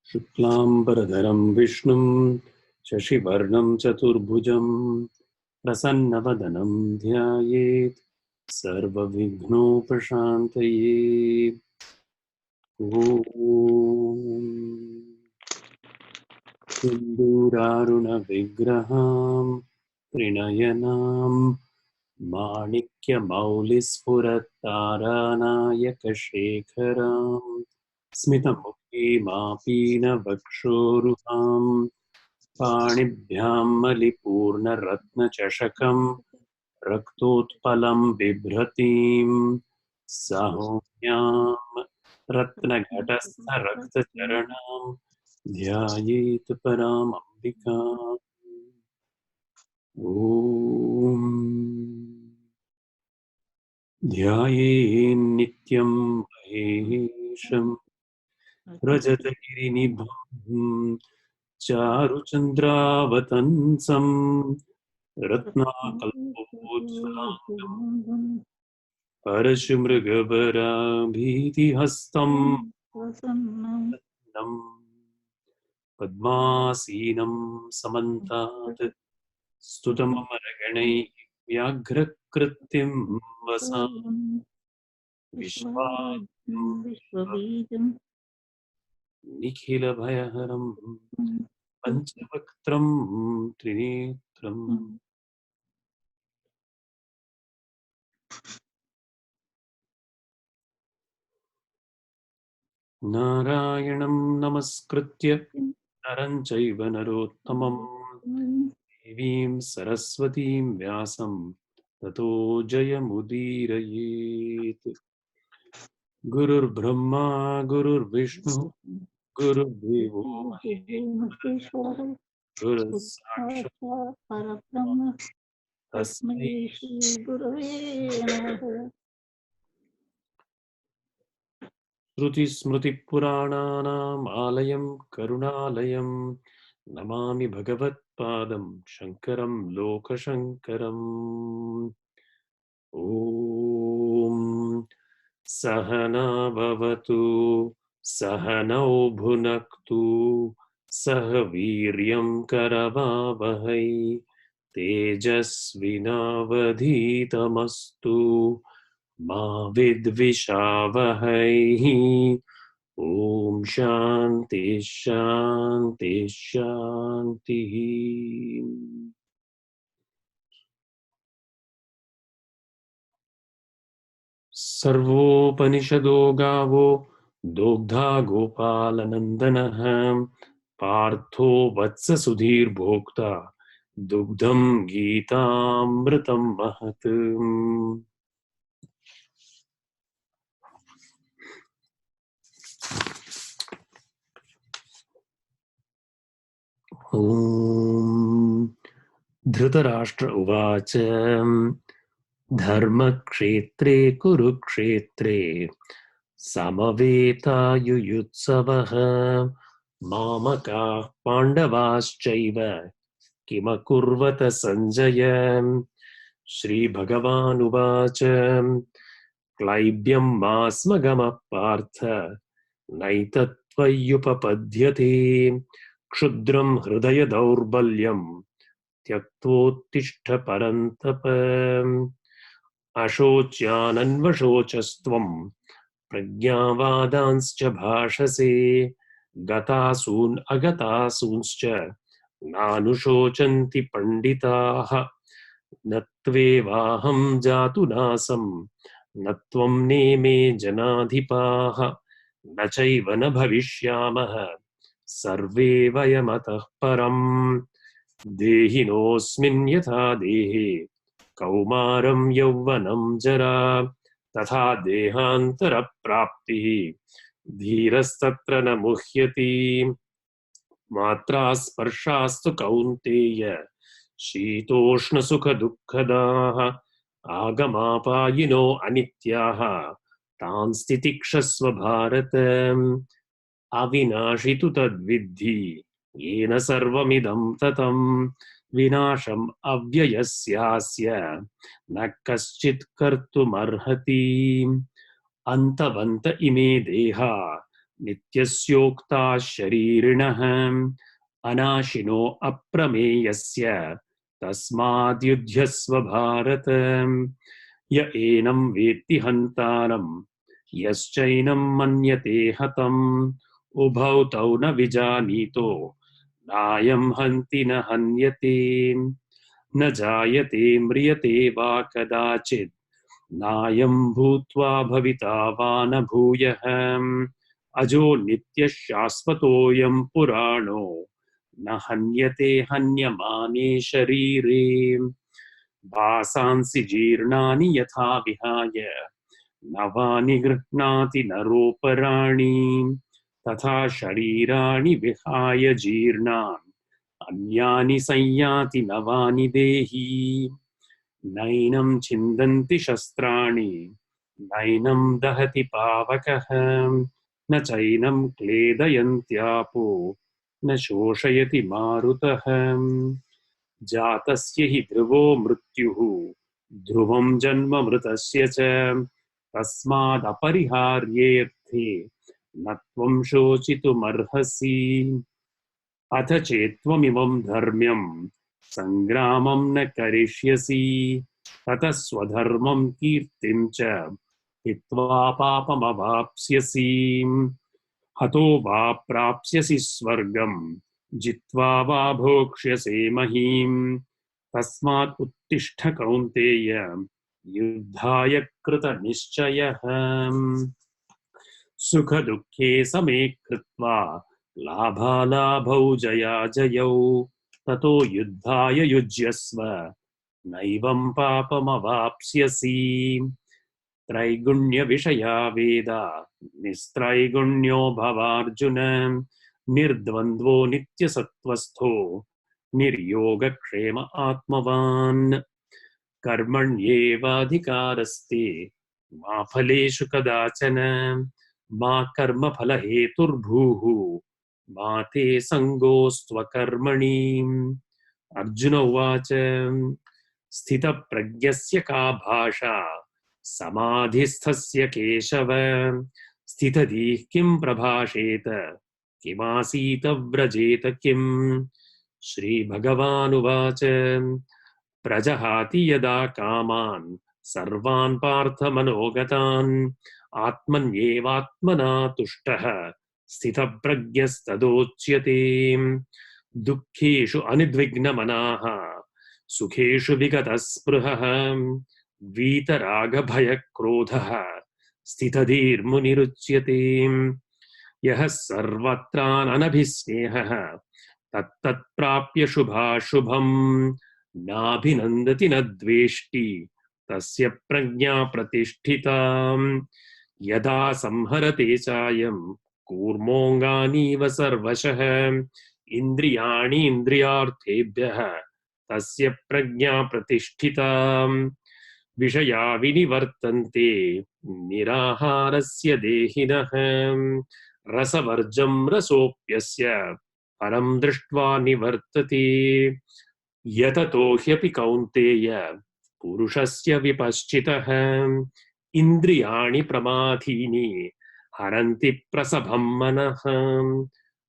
शुक्लांबरधरं विष्णुं शशिवर्णं चतुर्भुजं प्रसन्नवदनं ध्यायेत् सर्वविघ्नोपशान्तये। ॐ सिन्दूरारुणविग्रहां त्रिनयनां माणिक्यमौलिस्फुरत्तारानायकशेखरां स्मितमुखीमापीनवक्षोरुहां पाणिभ्यां मलिपूर्णरत्नचषकं रक्तोत्पलं बिभ्रतीं सौम्यां रत्नघटस्थरक्तचरणां ध्यायेत् परामम्बिकाम्। ॐ ध्यायेन्नित्यं महेशं रजतगिरिनिभं चारुचन्द्रावतंसं रत्नाकल्पोज्ज्वलाङ्गं परशुमृगवराभीतिहस्तं नं पद्मासीनं समन्तात् स्तुतममरगणैः व्याघ्रकृत्तिं वसामि विश्वाद्यं निखिलभयहरं पञ्चवक्त्रं त्रिनेत्रम्। नारायणं नमस्कृत्य नरं चैव नरोत्तमं देवीं सरस्वतीं व्यासं ततो जयमुदीरयेत्। गुरुर्ब्रह्मा गुरुर्विष्णुः गुरुर्देवो महेश्वरः गुरुस्साक्षात् परब्रह्म तस्मै तस्मै श्री गुरवे नमः। श्रुतिस्मृतिपुराणानाम् आलयं करुणालयं नमामि भगवत्पादं शङ्करं लोकशङ्करम्। ॐ सहना भवतु सहनौ भुनक्तु सह वीर्यं करवावहै तेजस्विनावधीतमस्तु मा विद्विषावहै। ॐ शान्ति शान्ति शान्तिः। सर्वोपनिषदो गावो दोग्धा गोपालनन्दनः पार्थो वत्स सुधीर्भोक्ता दुग्धं गीतामृतं महत्। ॐ धृतराष्ट्र उवाच धर्मक्षेत्रे कुरुक्षेत्रे समवेतायुयुत्सवः मामकाः पाण्डवाश्चैव किमकुर्वत सञ्जय। श्रीभगवानुवाच क्लैब्यं मास्मगमः पार्थ नैतत्त्वय्युपपद्यते क्षुद्रं हृदय दौर्बल्यं त्यक्तोत्तिष्ठ परन्तप। अशोच्यानन्वशोचस्त्वं प्रज्ञावादांश्च भाषसे गतासून् अगतासूंश्च नानुशोचन्ति पण्डिताः। न त्वेवाहं जातु नासं न त्वं नेमे जनाधिपाः न चैव न भविष्यामः सर्वे वयमतः परम्। देहिनोऽस्मिन् यथा देहे कौमारं यौवनं जरा तथा देहान्तरप्राप्तिः धीरस्तत्र न मुह्यति। मात्रा स्पर्शास्तु कौन्तेय शीतोष्णसुखदुःखदाः आगमापायिनो अनित्याः तान् स्थितिक्षस्व भारत। अविनाशि तु तद्विद्धि येन सर्वमिदं ततं विनाशम् अव्ययस्यास्य न कश्चित् कर्तुमर्हति अन्तवन्त इमे देहा नित्यस्योक्ता शरीरिणः अनाशिनो अप्रमेयस्य तस्माद्युध्यस्व भारत य एनं वेत्ति हन्तारम् यश्चैनं मन्यते हतम् उभौ तौ न विजानीतो नायं हन्ति न हन्यते न जायते म्रियते वा कदाचित् नायं भूत्वा भविता वा न भूयः अजो नित्यः शाश्वतोऽयं पुराणो न हन्यते हन्यमाने शरीरे वासांसि जीर्णानि यथा विहाय नवानि गृह्णाति नरोपराणि तथा शरीराणि विहाय जीर्णानि अन्यानि संयाति नवानि देहि नैनं छिन्दन्ति शस्त्राणि नैनं दहति पावकः न चैनं क्लेदयन्त्यापो न शोषयति मारुतः जातस्य हि ध्रुवो मृत्युः ध्रुवं जन्म मृतस्य च तस्मादपरिहार्येऽर्थे न त्वं शोचितुमर्हसि अथ चेत्त्वमिमं धर्म्यं सङ्ग्रामं न करिष्यसि ततः स्वधर्मं कीर्तिं च हित्वा पापमवाप्स्यसि हतो वा प्राप्स्यसि स्वर्गं जित्वा वा भोक्ष्यसे महीम् तस्मात् उत्तिष्ठ कौन्तेय युद्धाय कृतनिश्चयः सुखदुःखे समे कृत्वा लाभालाभौ जयाजयौ ततो युद्धाय युज्यस्व नैवं पापमवाप्स्यसि त्रैगुण्यविषया वेदा निस्त्रैगुण्यो भवार्जुन निर्द्वन्द्वो नित्यसत्त्वस्थो निर्योगक्षेम आत्मवान् कर्मण्येवाधिकारस्ते मा फलेषु कदाचन मा कर्मफलहेतुर्भूः मा ते सङ्गोऽस्त्वकर्मणि अर्जुन उवाच स्थितप्रज्ञस्य का भाषा समाधिस्थस्य केशव स्थितधीः किं प्रभाषेत किमासीत व्रजेत किम् श्रीभगवानुवाच प्रजहाति यदा कामान् सर्वान् पार्थमनोगतान् आत्मन्येवात्मना तुष्टः स्थितप्रज्ञस्तदोच्यते दुःखेषु अनिद्विग्नमनाः सुखेषु विगतस्पृहः वीतरागभयक्रोधः स्थितधीर्मुनिरुच्यते यः सर्वत्राननभिस्नेहः तत्तत्प्राप्य शुभाशुभम् नाभिनन्दति न द्वेष्टि तस्य प्रज्ञा प्रतिष्ठिता यदा संहरते चायं कूर्मोऽङ्गानीव सर्वशः इन्द्रियाणि इन्द्रियार्थेभ्यः तस्य प्रज्ञा प्रतिष्ठिता विषया विनिवर्तन्ते निराहारस्य देहिनः रसवर्जं रसोऽप्यस्य परं दृष्ट्वा निवर्तते यततो ह्यपि कौन्तेय पुरुषस्य विपश्चितः इन्द्रियाणि प्रमाथीनि हरन्ति प्रसभं मनः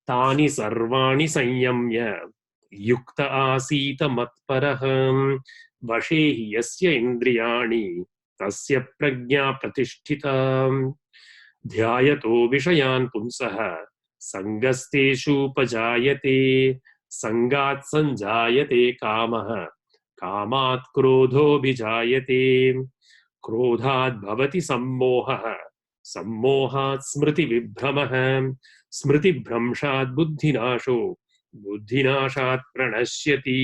तानि सर्वाणि संयम्य युक्त आसीत मत्परः वशे हि यस्य इन्द्रियाणि तस्य प्रज्ञा प्रतिष्ठिता ध्यायतो विषयान् पुंसः सङ्गस्तेषूपजायते सङ्गात् सञ्जायते कामः कामात् क्रोधोऽभिजायते क्रोधात् भवति सम्मोहः सम्मोहात् स्मृतिविभ्रमः स्मृतिभ्रंशात् बुद्धिनाशो बुद्धिनाशात् प्रणश्यति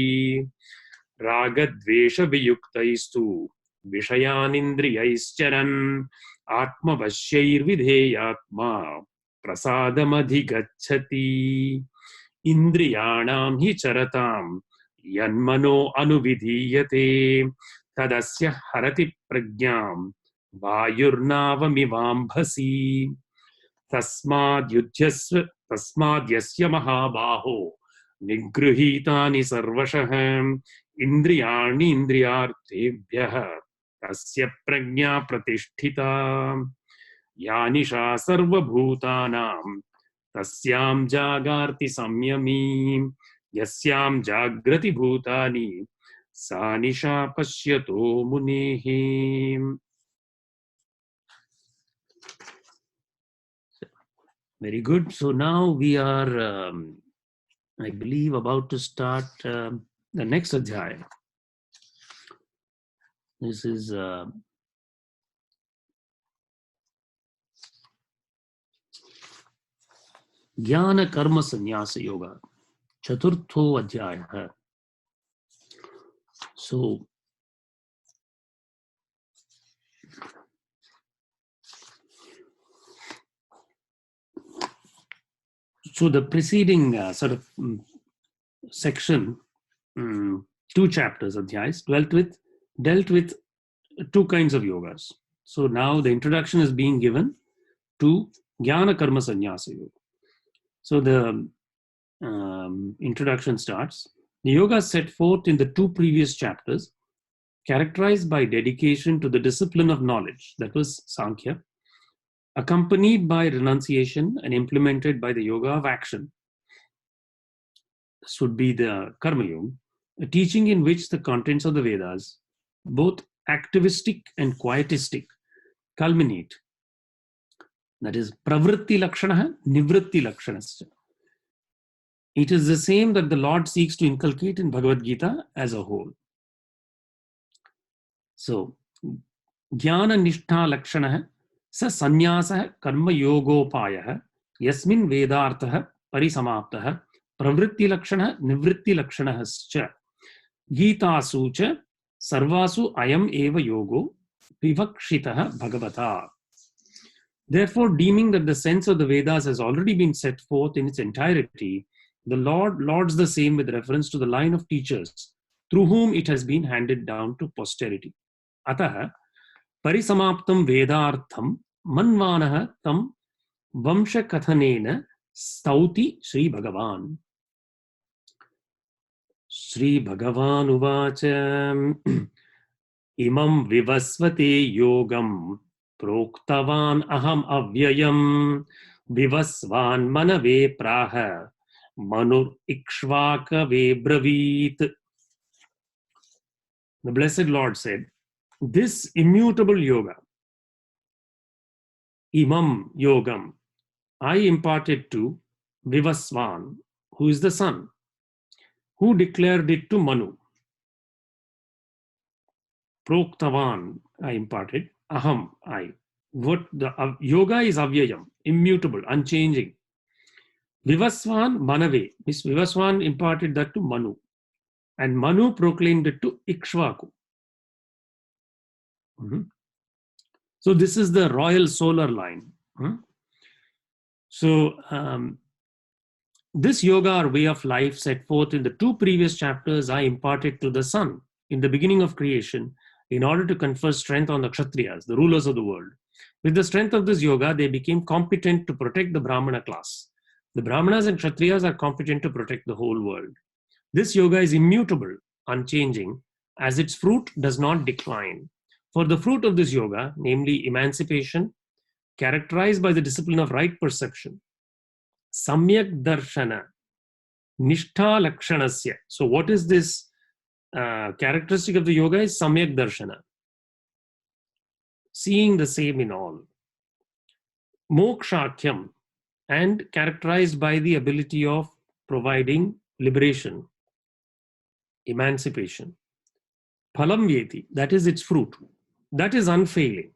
रागद्वेषवियुक्तैस्तु विषयानिन्द्रियैश्चरन् आत्मवश्यैर्विधेयात्मा प्रसादमधिगच्छति इन्द्रियाणां हि चरतां यन्मनो अनुविधीयते तदस्य हरति प्रज्ञां वायुर्नावमिवाम्भसि तस्माद्युध्यस्व तस्माद्यस्य महाबाहो Nigruhitani sarvashah indriyani indriyarthebhyah tasya prajna pratisthita yanisha sarvabhutanam tasyam jagarti samyami yasyam jagrati bhutani sanisha pashyato munehi. Very good. So now we are, I believe, about to start the next adhyaya. This is Jnana Karma Sannyasa Yoga, Chaturtho Adhyaya. So, the preceding section, 2 chapters, adhyayas, dealt with 2 kinds of yogas. So now the introduction is being given to Jnana Karma Sannyasa Yoga. So the introduction starts. The yoga set forth in the 2 previous chapters, characterized by dedication to the discipline of knowledge, that was Sankhya, accompanied by renunciation and implemented by the yoga of action. This would be the Karma Yoga, a teaching in which the contents of the Vedas, both activistic and quietistic, culminate. That is pravritti lakshana, nivritti lakshanascha. It is the same that the Lord seeks to inculcate in Bhagavad Gita as a whole. So, jnana nishtha lakshana sa sannyasa karma yogopaya yasmin vedartha parisamaptah pravritti lakshana nivritti lakshanascha gitasu cha sarvasu ayam eva yogo vivakshitah bhagavata. Therefore, deeming that the sense of the Vedas has already been set forth in its entirety, the Lord lauds the same with reference to the line of teachers through whom it has been handed down to posterity. Ataha parisamaptam vedartham manvanaha tam vamshakathanena stauti Sri Bhagavan. Sri Bhagavan uvacha imam vivasvate yogam proktavan aham avyayam vivasvan manave praha manur ikshvaka ve bravit. The Blessed Lord said, this immutable yoga, imam yogam, I imparted to Vivasvan, who is the son, who declared it to Manu. Proktavan, I imparted. Aham, I. What the yoga is avyayam, immutable, unchanging. Vivasvan Manave, Miss Vivasvan imparted that to Manu, and Manu proclaimed it to Ikshvaku. So this is the royal solar line. So this yoga or way of life set forth in the 2 previous chapters I imparted to the sun in the beginning of creation in order to confer strength on the Kshatriyas, the rulers of the world. With the strength of this yoga, they became competent to protect the Brahmana class. The Brahmanas and Kshatriyas are competent to protect the whole world. This yoga is immutable, unchanging, as its fruit does not decline. For the fruit of this yoga, namely emancipation, characterized by the discipline of right perception, samyak darshana, nishtha lakshanasya. So what is this characteristic of the yoga is samyak darshana, seeing the same in all. Mokshakyam, and characterized by the ability of providing liberation, emancipation. Phalam vyeti, that is its fruit, that is unfailing.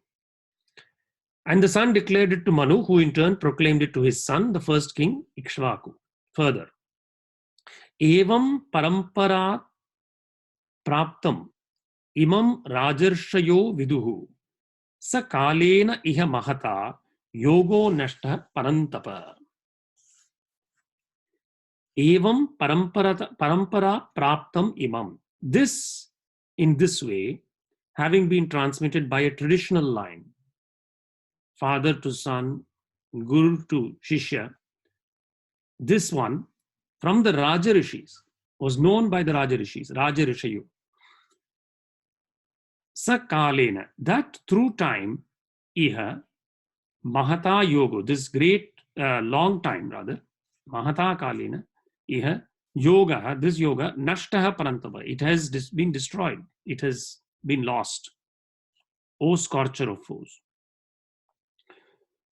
And the son declared it to Manu, who in turn proclaimed it to his son, the first king, Ikshvaku. Further, evam parampara praptam imam rajarshayo viduhu sa kalena iha mahata yogo nashta parantapa. Evam parampara praptam imam. This, in this way, having been transmitted by a traditional line, father to son, guru to shishya, this one from the Raja Rishis, was known by the Raja Rishis, Raja Rishayu. Sakalena, that through time, iha mahata yoga, this great long time rather, mahata kalena, iha yoga, this yoga, nashtaha parantava, it has been destroyed, it has been lost. O scorcher of foes.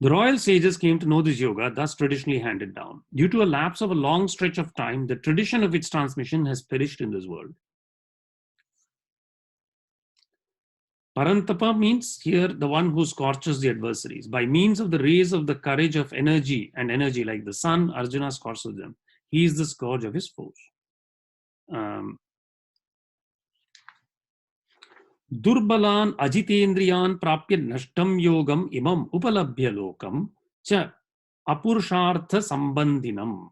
The royal sages came to know this yoga, thus traditionally handed down. Due to a lapse of a long stretch of time, the tradition of its transmission has perished in this world. Parantapa means here the one who scorches the adversaries. By means of the rays of the courage of energy and energy like the sun, Arjuna scorches them. He is the scourge of his foes. Durbalan ajitendriyan prapya nashtam yogam imam upalabhya lokam cha apurushartha sambandhinam.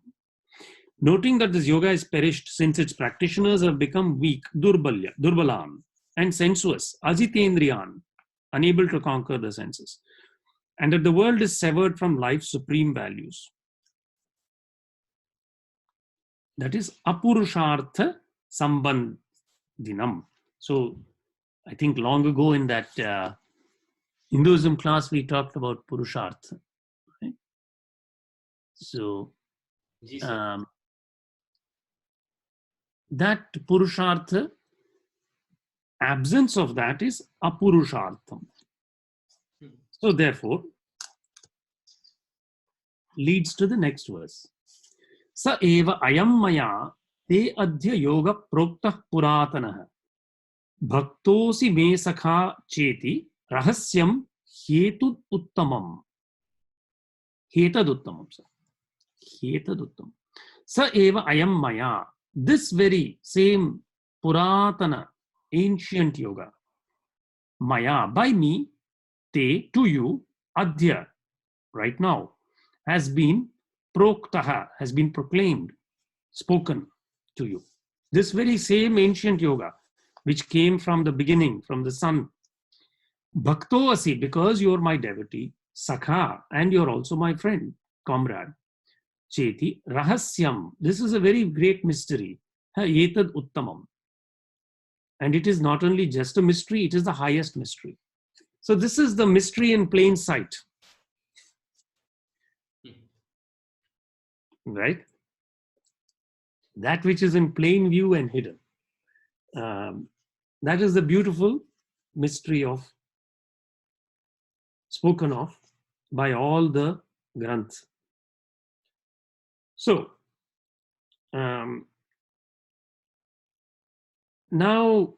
Noting that this yoga has perished since its practitioners have become weak, durbalan, and sensuous, ajitendriyan, unable to conquer the senses, and that the world is severed from life's supreme values. That is apurushartha sambandhinam. So, I think long ago in that Hinduism class, we talked about purushartha. Right? So, that purushartha, absence of that is apurushartham. So, therefore, leads to the next verse. Sa eva ayam maya te adhya yoga proktah puratanah bhaktosi me sakha cheti rahasyam hetud uttamam. Hetad uttamam, sir. Hetad uttamam. Sa eva ayam maya. This very same puratana, ancient yoga, maya, by me, te, to you, adhya, right now, has been proktaha, has been proclaimed, spoken to you. This very same ancient yoga, which came from the beginning, from the sun. Bhakto asi, because you're my devotee, sakha, and you're also my friend, comrade. Cheti, rahasyam, this is a very great mystery. Etad uttamam. And it is not only just a mystery, it is the highest mystery. So this is the mystery in plain sight. Right? That which is in plain view and hidden. That is the beautiful mystery of, spoken of by all the Granths. So, now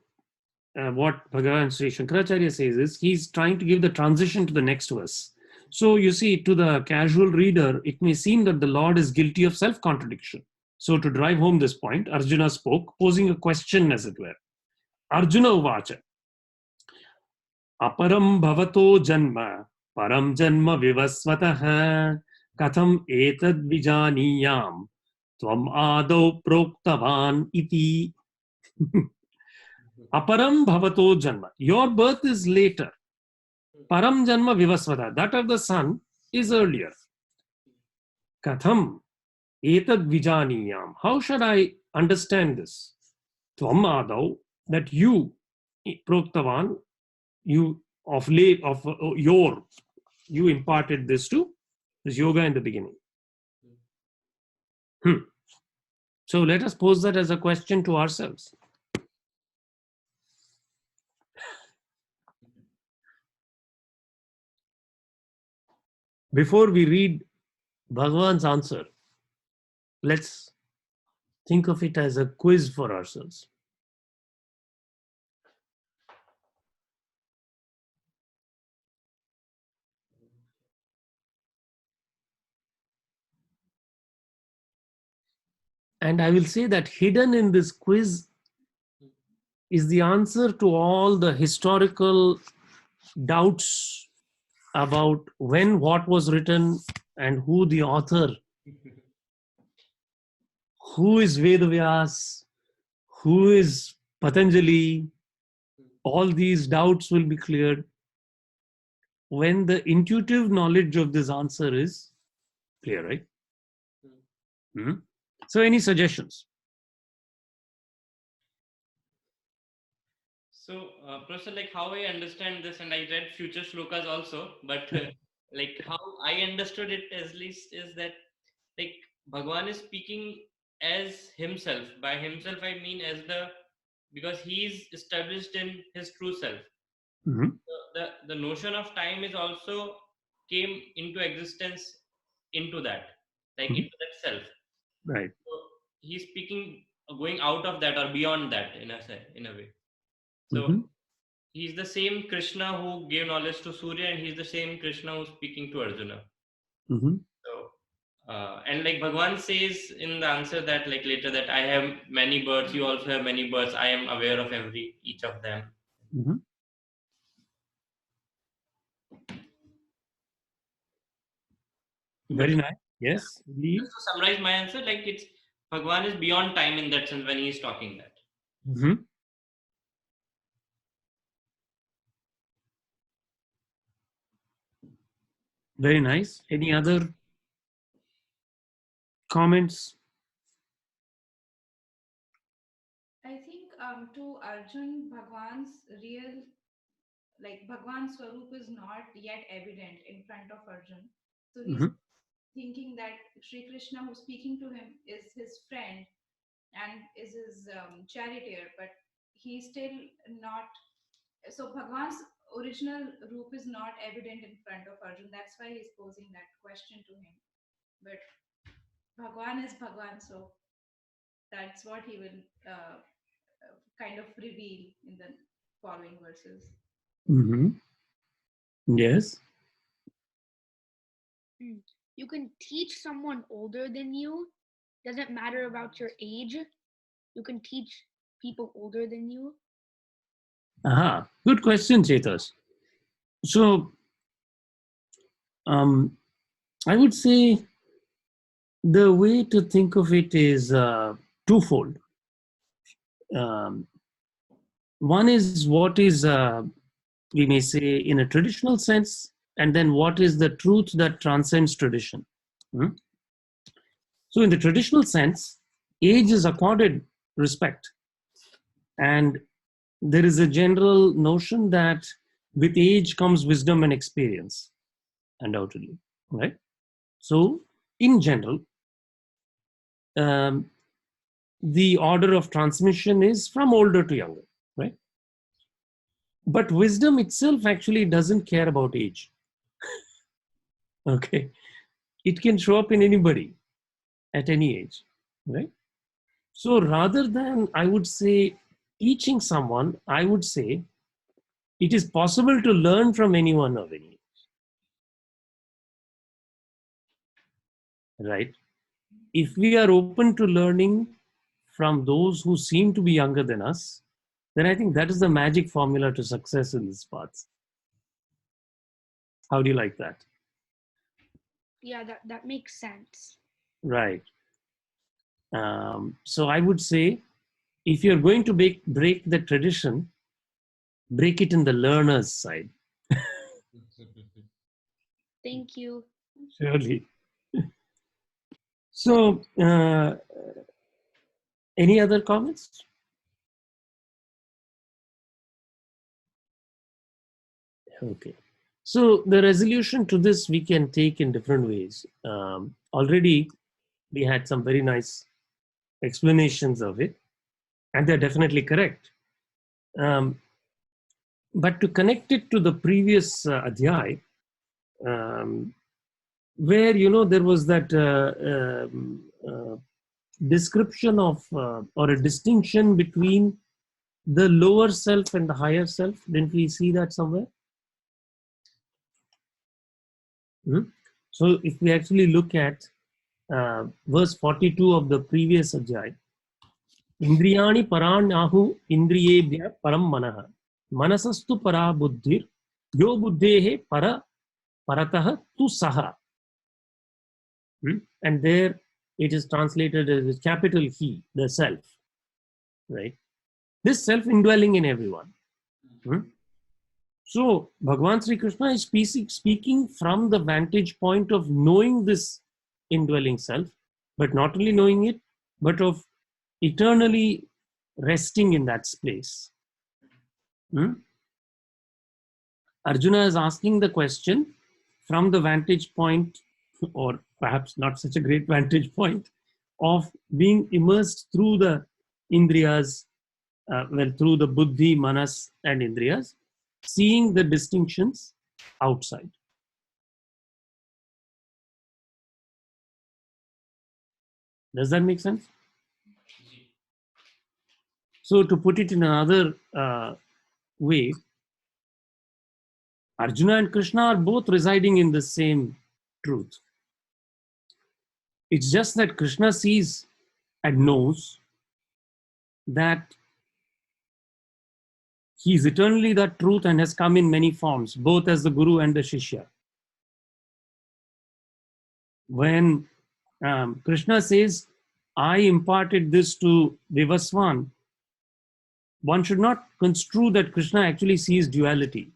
what Bhagavan Sri Shankaracharya says is, he's trying to give the transition to the next verse. So you see, to the casual reader, it may seem that the Lord is guilty of self-contradiction. So to drive home this point, Arjuna spoke, posing a question as it were. Arjuna uvacha, aparam bhavato janma, param janma vivasvatah, katham etad vijaniyam, tvam adau proktavan iti. Aparam bhavato janma, your birth is later. Param janma vivasvata, that of the sun is earlier. Katham etad vijaniyam, how should I understand this? Tvam adau, that you, proktavan, you of late, of you imparted this to this yoga in the beginning. So let us pose that as a question to ourselves. Before we read Bhagavan's answer, let's think of it as a quiz for ourselves. And I will say that hidden in this quiz is the answer to all the historical doubts about when what was written and who the author, who is Vedavyas, who is Patanjali. All these doubts will be cleared when the intuitive knowledge of this answer is clear, right? So any suggestions? So, Professor, like how I understand this, and I read future shlokas also, but like how I understood it at least is that like Bhagwan is speaking as himself. By himself, I mean as the, because he is established in his true self. Mm-hmm. The notion of time is also came into existence into that, like Mm-hmm. into that self. Right. So he's speaking, going out of that or beyond that in a way. So Mm-hmm. he's the same Krishna who gave knowledge to Surya, and he's the same Krishna who's speaking to Arjuna. Mm-hmm. So, and like Bhagwan says in the answer that like later that I have many birds, you also have many birds. I am aware of each of them. Mm-hmm. But Very nice. Yes. just to summarize my answer, like it's Bhagwan is beyond time in that sense when he is talking that. Mm-hmm. Very nice. Any other comments? I think to Arjun, Bhagwan's real, like Bhagwan's Swarup is not yet evident in front of Arjun. So he's Mm-hmm. thinking that Sri Krishna, who's speaking to him, is his friend and is his charioteer, but he's still not. So Bhagwan's original roop is not evident in front of Arjun. That's why he's posing that question to him. But Bhagwan is Bhagwan, so that's what he will kind of reveal in the following verses. Mm-hmm. Yes. You can teach someone older than you. Doesn't matter about your age. You can teach people older than you. Aha. Good question, Chetas. So, I would say the way to think of it is twofold. One is what is, we may say, in a traditional sense, and then what is the truth that transcends tradition. Hmm? So, in the traditional sense, age is accorded respect. And there is a general notion that with age comes wisdom and experience, undoubtedly, right? So, in general, um, the order of transmission is from older to younger, right? But wisdom itself actually doesn't care about age. Okay, it can show up in anybody at any age, right? So rather than, I would say, teaching someone, I would say it is possible to learn from anyone of any age, right? If we are open to learning from those who seem to be younger than us, then I think that is the magic formula to success in this path. How do you like that? Yeah, that makes sense. Right. So I would say, if you're going to break the tradition, break it in the learner's side. Thank you. Surely. So, any other comments? Okay. So the resolution to this we can take in different ways. Already we had some very nice explanations of it, and they're definitely correct. But to connect it to the previous adhyay, where there was that description of or a distinction between the lower self and the higher self. Didn't we see that somewhere? So if we actually look at verse 42 of the previous adhyay, Indriyani paranahu indriyebhya param manaha manasastu para buddhir yo buddhehe para paratah tu saha. And there it is translated as capital He, the self, right? This self indwelling in everyone. So Bhagavan Sri Krishna is speaking from the vantage point of knowing this indwelling self, but not only knowing it, but of eternally resting in that space. Arjuna is asking the question from the vantage point, or perhaps not such a great vantage point, of being immersed through the indriyas, through the buddhi, manas, and indriyas, seeing the distinctions outside. Does that make sense? So, to put it in another way, Arjuna and Krishna are both residing in the same truth. It's just that Krishna sees and knows that he is eternally that truth and has come in many forms, both as the Guru and the Shishya. When Krishna says, I imparted this to Vivaswan, one should not construe that Krishna actually sees duality.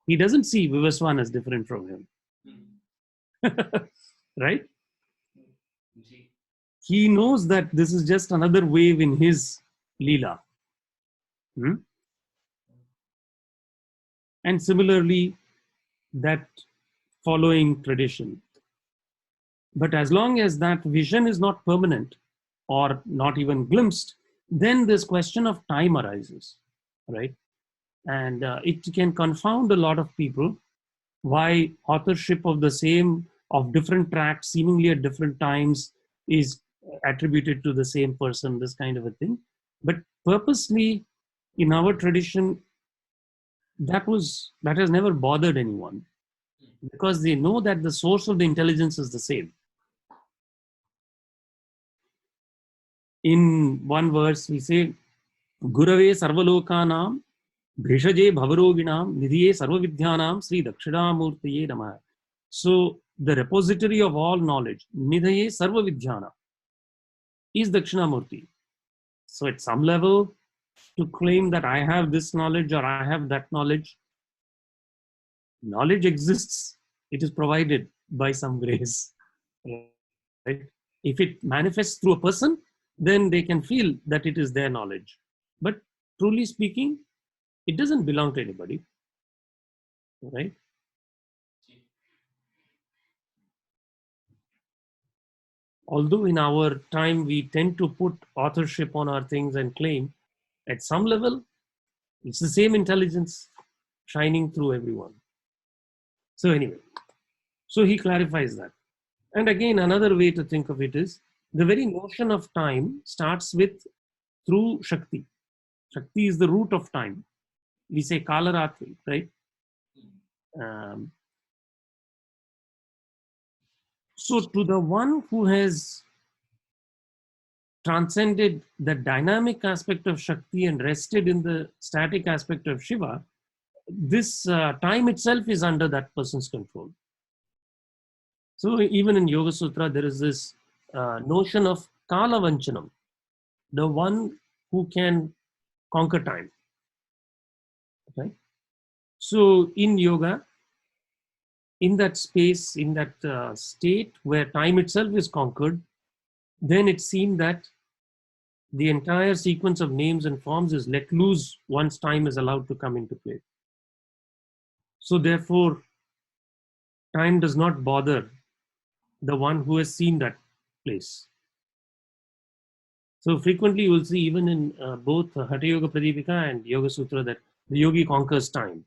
He doesn't see Vivaswan as different from him. Right? He knows that this is just another wave in his Leela. And similarly, that following tradition. But as long as that vision is not permanent or not even glimpsed, then this question of time arises, right? And it can confound a lot of people why authorship of the same, of different tracts, seemingly at different times, is attributed to the same person, this kind of a thing. But purposely, in our tradition, that has never bothered anyone, because they know that the source of the intelligence is the same. In one verse, we say, Gurave Sarvalokanam, Bhishaje Bhavaroginam, Nidhiye Sarvavidhyanam, Sri Dakshinamurtiye Namaha. So, the repository of all knowledge, Nidhiye Sarvavidhyana, is Dakshinamurti. So, at some level, to claim that I have this knowledge or I have that knowledge, knowledge exists. It is provided by some grace. Right? If it manifests through a person, then they can feel that it is their knowledge. But truly speaking, it doesn't belong to anybody. Right? Although in our time we tend to put authorship on our things and claim, at some level, it's the same intelligence shining through everyone. So anyway, so he clarifies that. And again, another way to think of it is, the very notion of time starts with through Shakti. Shakti is the root of time. We say Kalaratri, right? So to the one who has transcended the dynamic aspect of Shakti and rested in the static aspect of Shiva, this time itself is under that person's control. So even in Yoga Sutra, there is this notion of Kala Vanchanam, the one who can conquer time. Okay? So in yoga, in that space, in that state where time itself is conquered, then it's seen that the entire sequence of names and forms is let loose once time is allowed to come into play. So therefore, time does not bother the one who has seen that place. So frequently you will see even in both Hatha Yoga Pradipika and Yoga Sutra that the yogi conquers time.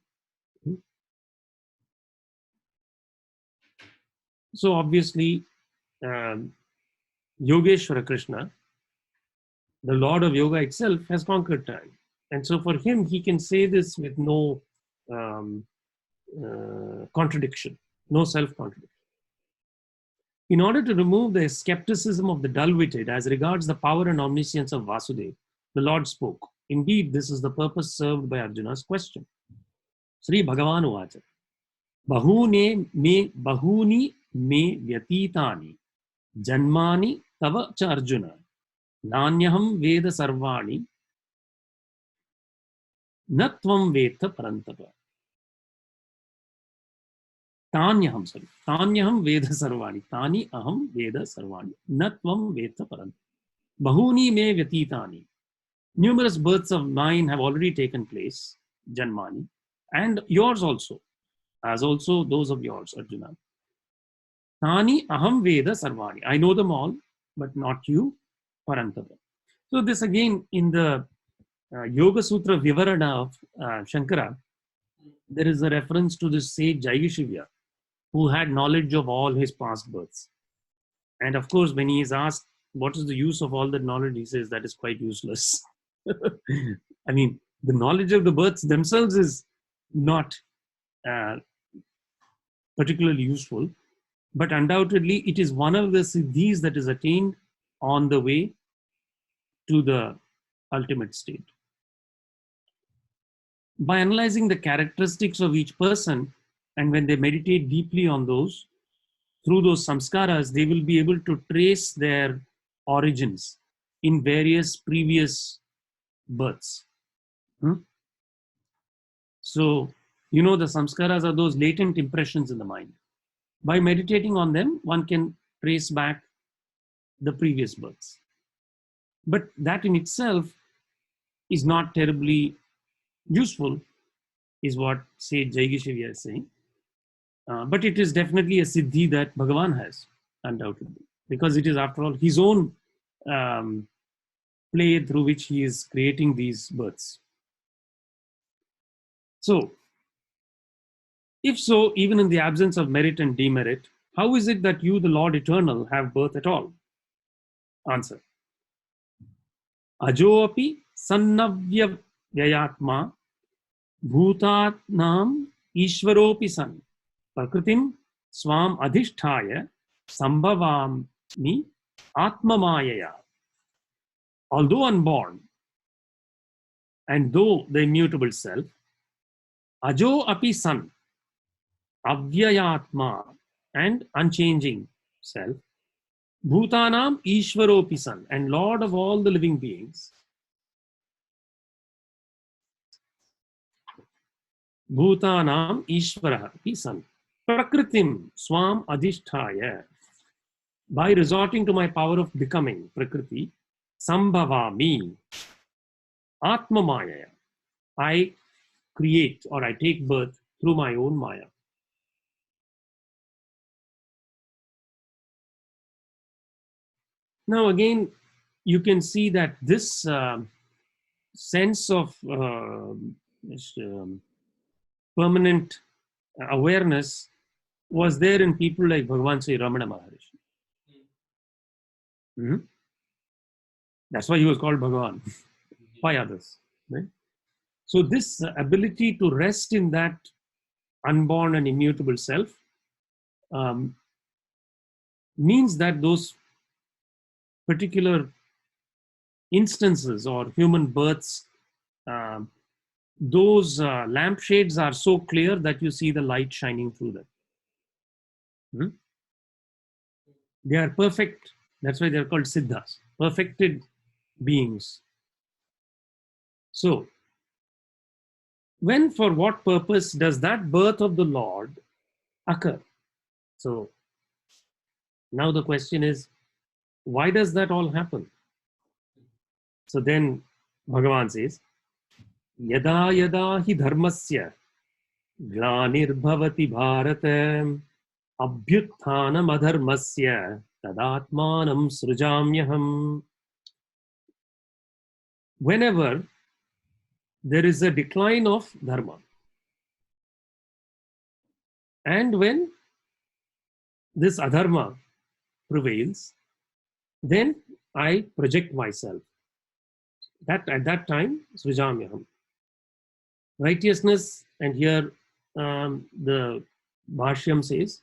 So obviously, Yogeshwara Krishna, the Lord of Yoga itself, has conquered time. And so for him, he can say this with no contradiction, no self-contradiction. In order to remove the skepticism of the dull-witted as regards the power and omniscience of Vasudeva, the Lord spoke. Indeed, this is the purpose served by Arjuna's question. Sri Bhagavan Uvacha, Bahuni me vyatitani janmani tava cha Arjuna nanyaham veda sarvani natvam veta parantapa. Tanyaham veda sarvani. Tani aham veda sarvani. Natvam veta parantapa. Bahuni me vyatitani. Numerous births of mine have already taken place, Janmani, and yours also, as also those of yours, Arjuna. Tani aham veda sarvani. I know them all, but not you, Parantava. So this again in the Yoga Sutra Vivarana of Shankara, there is a reference to this sage Jaigishivya, who had knowledge of all his past births. And of course, when he is asked, what is the use of all that knowledge? He says that is quite useless. I mean, the knowledge of the births themselves is not particularly useful, but undoubtedly it is one of the siddhis that is attained on the way to the ultimate state. By analyzing the characteristics of each person, and when they meditate deeply on those, through those samskaras, they will be able to trace their origins in various previous births. So, the samskaras are those latent impressions in the mind. By meditating on them, one can trace back the previous births. But that in itself is not terribly useful, is what Sage Jaigishivya is saying. But it is definitely a siddhi that Bhagavan has, undoubtedly, because it is, after all, his own play through which he is creating these births. So, if so, even in the absence of merit and demerit, how is it that you, the Lord Eternal, have birth at all? Answer. Ajo api sannavya vyayatma bhutatnam ishvaropi san prakritim swam adhisthaya sambhavami atmamayaya. Although unborn, and though the immutable self, ajo api san, avyayatma, and unchanging self, bhutanam ishvaropi san, and Lord of all the living beings, bhutanam ishvara san, prakritim swam adhisthaya, by resorting to my power of becoming, prakriti, sambhavami, atmamaya, I create or I take birth through my own maya. Now again, you can see that this sense of permanent awareness was there in people like Bhagavan Sri Ramana Maharishi. That's why he was called Bhagavan by others. Right? So this ability to rest in that unborn and immutable self means that those particular instances or human births, those lampshades are so clear that you see the light shining through them. They are perfect. That's why they're called siddhas, perfected beings. So, when, for what purpose does that birth of the Lord occur? So, now the question is, why does that all happen? So then Bhagavan says, Yada yada hi dharmasya glanirbhavati bharata abhyuthanam adharmasya tadatmanam srujamyaham. Whenever there is a decline of dharma, and when this adharma prevails, then I project myself. That at that time, srujamyaham. Righteousness, and here the Bhashyam says,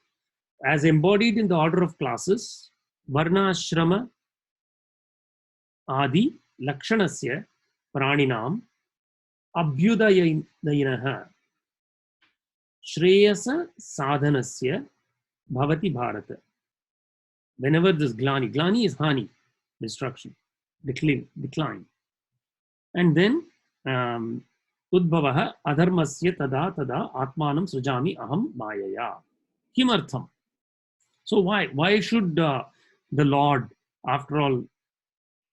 as embodied in the order of classes, Varna Ashrama Adi Lakshanasya Praninam Abhyudayinaha Shreyasa Sadhanasya Bhavati Bharata. Whenever this glani is hani, destruction, decline. And then Udbhavaha adharmasya tada atmanam srujami aham mayaya. Kimartham. So why should the Lord, after all,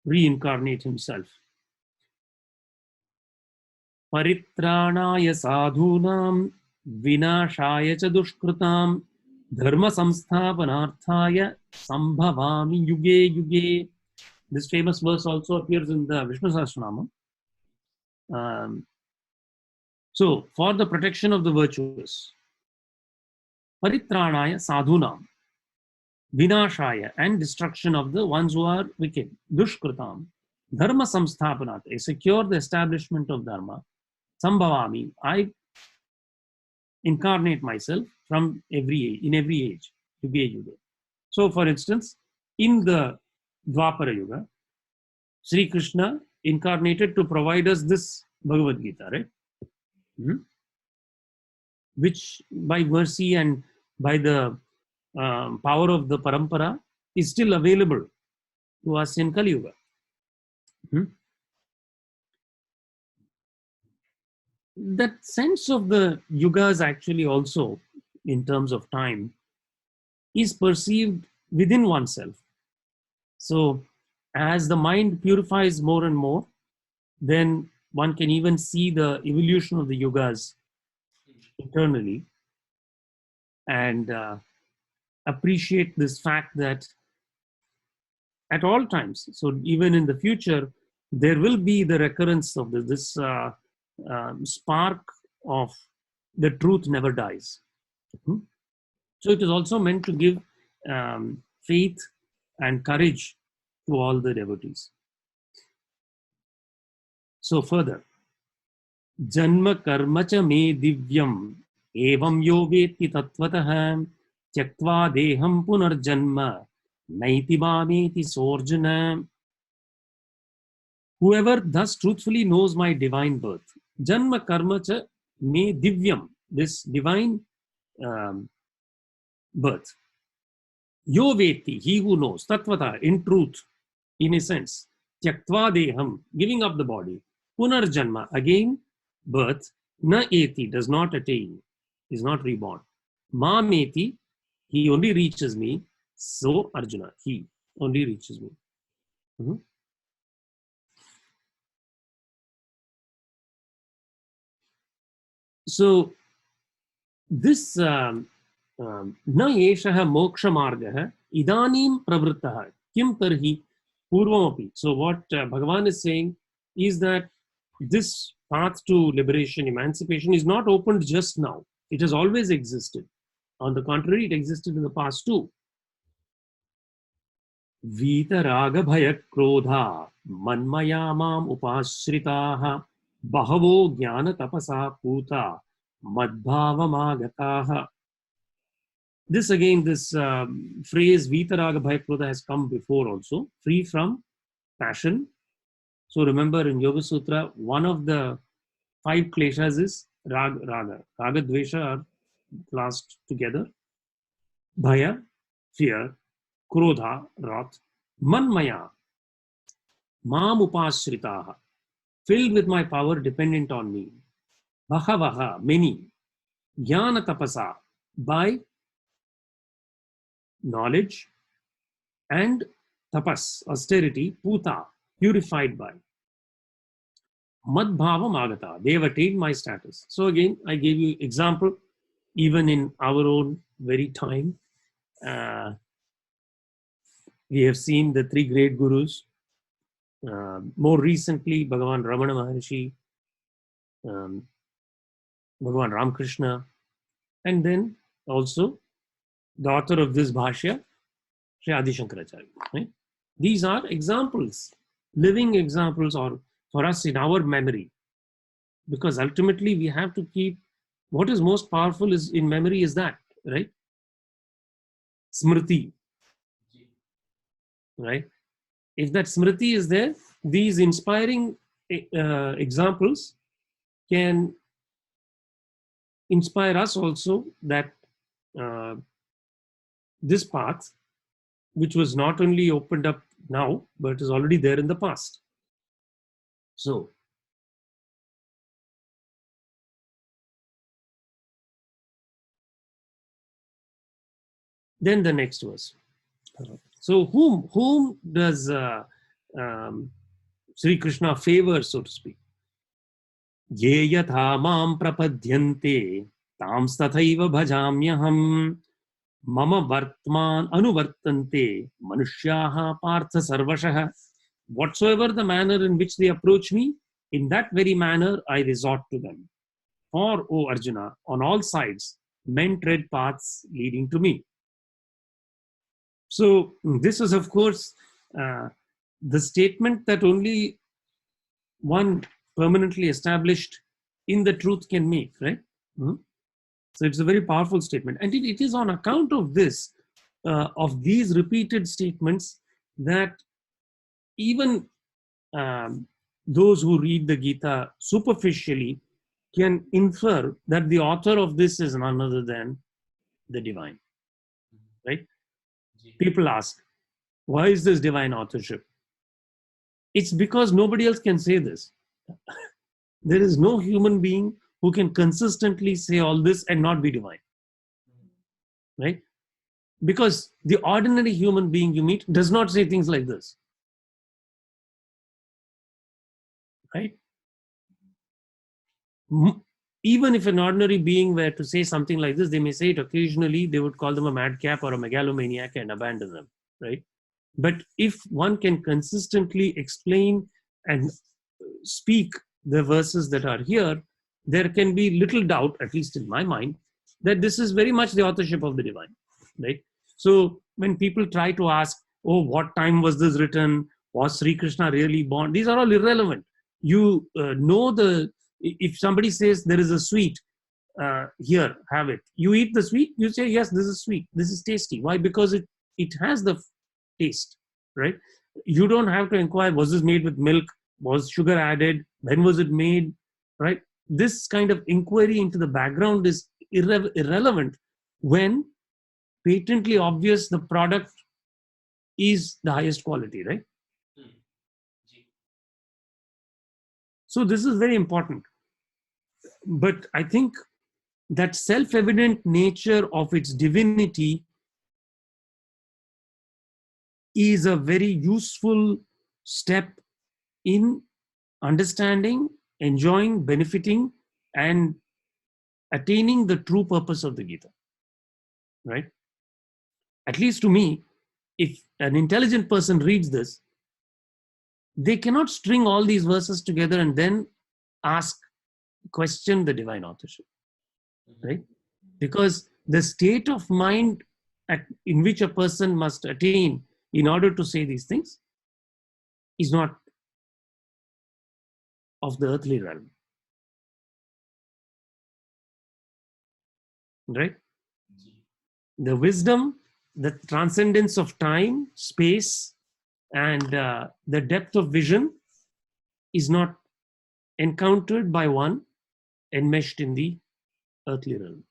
reincarnate himself. Paritranaya sadhunam vinashaya cha dushkritam dharma samsthapanarthaya sambhavami yuge yuge. This famous verse also appears in the Vishnu Sahasranama. So, for the protection of the virtuous, paritranaya sadhunam, vinashaya, and destruction of the ones who are wicked, dushkritam, dharma samsthapanat, secure the establishment of dharma, sambhavami, I incarnate myself from every age, in every age, yuge yuge. So, for instance, in the Dwapara Yuga, Sri Krishna incarnated to provide us this Bhagavad Gita, right? Which by mercy and by the power of the parampara is still available to us in Kali Yuga. That sense of the yugas actually also, in terms of time, is perceived within oneself. So, as the mind purifies more and more, then one can even see the evolution of the yugas internally and appreciate this fact that at all times, so even in the future, there will be the recurrence of this spark of the truth never dies. So it is also meant to give faith and courage to all the devotees. So further, Janma karma cha me divyam evam yo veti tatvatah tyaktva deham punarjanma naiti mameti sorjana. Whoever thus truthfully knows my divine birth, Janma karma cha me divyam, this divine birth. Yo veti, he who knows, tatvata, in truth, in a sense, tyaktva deham, giving up the body, punarjanma, again, birth, na eti, does not attain, is not reborn. Mameti, he only reaches me, so Arjuna, he only reaches me. So, this na yeshaha moksha margaha idanim pravrittaha kim tarhi purvamapi. So what Bhagavan is saying is that this path to liberation, emancipation is not opened just now. It has always existed. On the contrary, it existed in the past too. Vita raga bhaya krodha manmaya mam upashritaha bahavo jnana tapasa puta madbhavamagataha. This again, this phrase Vitaraga Bhayakrodha has come before also, free from passion. So remember in Yoga Sutra, one of the 5 kleshas is raga. Raga, dvesha are classed together. Bhaya, fear. Krodha, wrath. Manmaya, mam upashritaha, filled with my power, dependent on me. Bhahavaha, many. Jnana tapasa, by knowledge and tapas, austerity, puta, purified by. Madbhavam agata, they have attained my status. So again, I gave you example, even in our own very time. We have seen the 3 great gurus. More recently, Bhagavan Ramana Maharshi, Bhagavan Ramakrishna, and then also the author of this Bhashya, Sri Adi Shankaracharya. Right? These are examples, living examples, or for us in our memory, because ultimately we have to keep what is most powerful is in memory is that, right? Smriti, right? If that smriti is there, these inspiring examples can inspire us also that this path, which was not only opened up now, but is already there in the past. So, then the next verse. So, whom does Sri Krishna favors, so to speak. Ye yatha mam prapadyante tams tathaiva bhajamyaham mama vartman anuvartante manushyaha partha sarvashah. Whatsoever the manner in which they approach me, in that very manner I resort to them. For, O Arjuna, on all sides, men tread paths leading to me. So this is, of course, the statement that only one permanently established in the truth can make, right? So it's a very powerful statement. And it is on account of this, of these repeated statements, that even those who read the Gita superficially can infer that the author of this is none other than the divine, right? People ask, why is this divine authorship? It's because nobody else can say this. There is no human being who can consistently say all this and not be divine, right? Because the ordinary human being you meet does not say things like this, right? Even if an ordinary being were to say something like this, they may say it occasionally, they would call them a madcap or a megalomaniac and abandon them, right? But if one can consistently explain and speak the verses that are here, there can be little doubt, at least in my mind, that this is very much the authorship of the divine, right? So when people try to ask, oh, what time was this written? Was Sri Krishna really born? These are all irrelevant. You know, if somebody says there is a sweet, here, have it. You eat the sweet, you say, yes, this is sweet. This is tasty. Why? Because it has the taste, right? You don't have to inquire, was this made with milk? Was sugar added? When was it made? Right? This kind of inquiry into the background is irrelevant when patently obvious the product is the highest quality, right? So this is very important. But I think that self-evident nature of its divinity is a very useful step in understanding, enjoying, benefiting, and attaining the true purpose of the Gita, right? At least to me, if an intelligent person reads this, they cannot string all these verses together and then question the divine authorship, right? Because the state of mind in which a person must attain in order to say these things is not of the earthly realm, right? The wisdom, the transcendence of time, space, and the depth of vision is not encountered by one enmeshed in the earthly realm.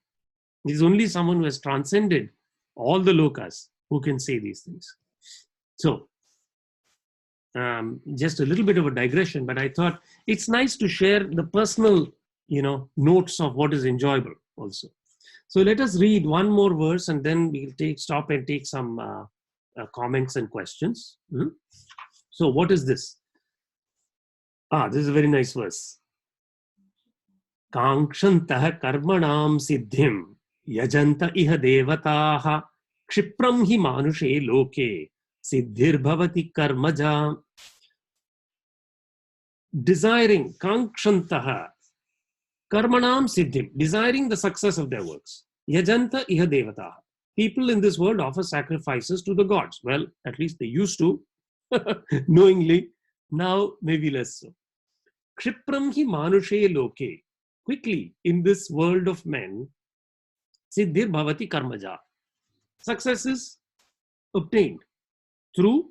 It is only someone who has transcended all the lokas who can say these things. So, just a little bit of a digression, but I thought it's nice to share the personal, notes of what is enjoyable also. So let us read one more verse and then we'll stop and take some comments and questions. So what is this? This is a very nice verse. Kankshantah karmanam siddhim yajanta iha devataha kshipram hi manushe loke siddhir bhavati karmaja. Desiring, kankshantah karmanam siddhim, desiring the success of their works. Yajanta iha devataha. People in this world offer sacrifices to the gods. Well, at least they used to, knowingly. Now, maybe less so. Kshipram hi manushe loke. Quickly, in this world of men, siddhir bhavati karmaja. Success is obtained through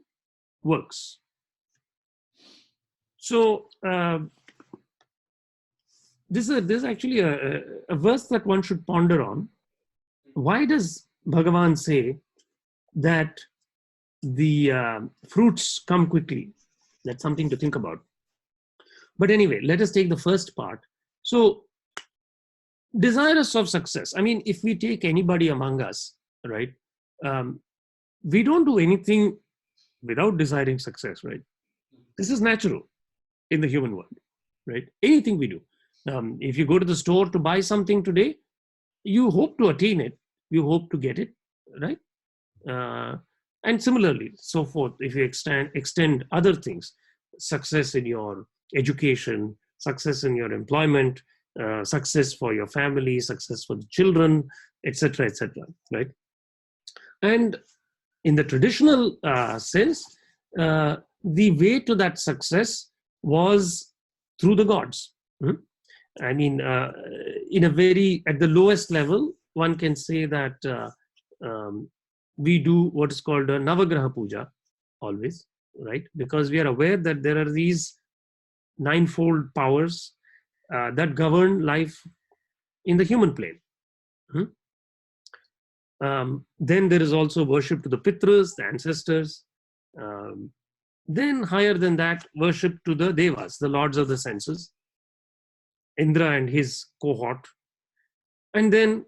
works. So, this is actually a verse that one should ponder on. Why does Bhagavan say that the fruits come quickly? That's something to think about. But anyway, let us take the first part. So, desirous of success. I mean, if we take anybody among us, right, we don't do anything without desiring success, right? This is natural in the human world, right? Anything we do. If you go to the store to buy something today, you hope to attain it, you hope to get it, right? And similarly, so forth, if you extend other things, success in your education, success in your employment, success for your family, success for the children, etc., right? And in the traditional sense, the way to that success was through the gods. I mean, in a very, at the lowest level, one can say that we do what is called a Navagraha Puja always, right? Because we are aware that there are these ninefold powers that govern life in the human plane. Then there is also worship to the Pitras, the ancestors. Then higher than that, worship to the Devas, the lords of the senses, Indra and his cohort. And then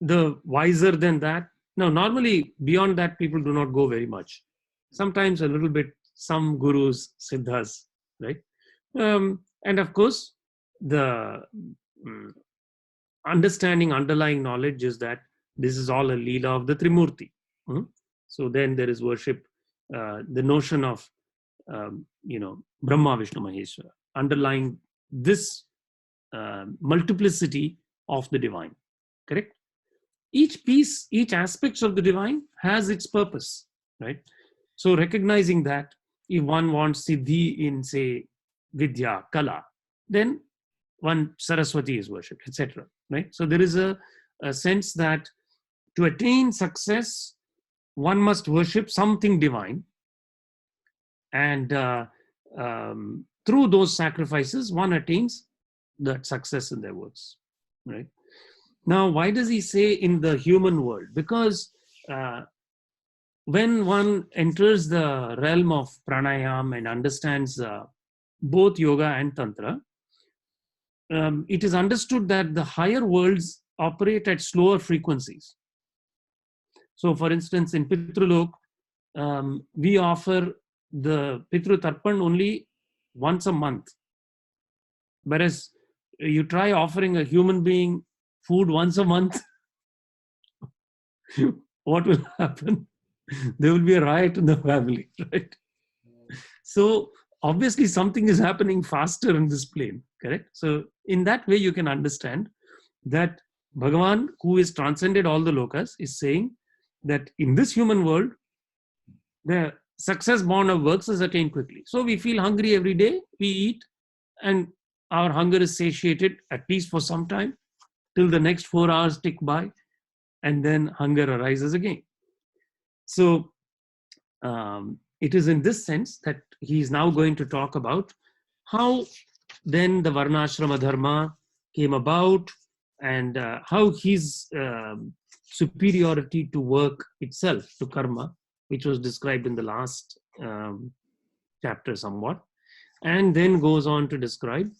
the wiser than that. Now, normally beyond that, people do not go very much. Sometimes a little bit, some gurus, siddhas, right? And of course, the understanding, underlying knowledge is that this is all a Leela of the Trimurti. So then there is worship, the notion of, Brahma, Vishnu, Maheshwara, underlying this multiplicity of the divine, correct? Each piece, each aspect of the divine has its purpose, right? So recognizing that if one wants siddhi in, say, vidya, kala, then one Saraswati is worshipped, etc., right? So there is a sense that to attain success, one must worship something divine. And through those sacrifices, one attains that success in their works, right? Now, why does he say in the human world? Because when one enters the realm of pranayam and understands both yoga and tantra, it is understood that the higher worlds operate at slower frequencies. So, for instance, in Pitrulok, we offer the Pitru Tarpan only once a month. Whereas you try offering a human being food once a month, what will happen? There will be a riot in the family, right? So obviously something is happening faster in this plane, correct? So in that way you can understand that Bhagavan, who is transcended all the lokas, is saying that in this human world, the success born of works is attained quickly. So we feel hungry every day, we eat, and our hunger is satiated at least for some time till the next 4 hours tick by, and then hunger arises again. So it is in this sense that he is now going to talk about how then the Varnashrama Dharma came about, and how his superiority to work itself, to karma, which was described in the last chapter somewhat, and then goes on to describe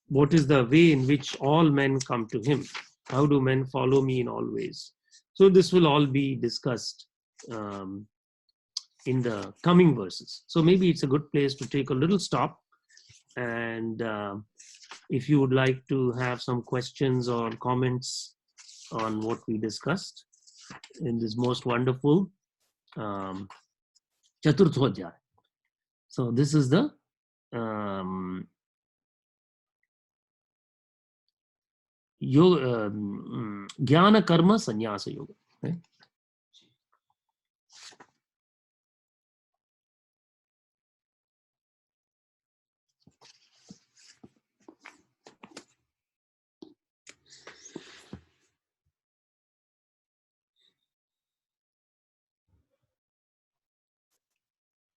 what is the way in which all men come to him. How do men follow me in all ways? So this will all be discussed in the coming verses. So maybe it's a good place to take a little stop. And if you would like to have some questions or comments on what we discussed in this most wonderful Chaturthodhyaya. So this is the yoga, Jnana Karma Sannyasa Yoga. Right?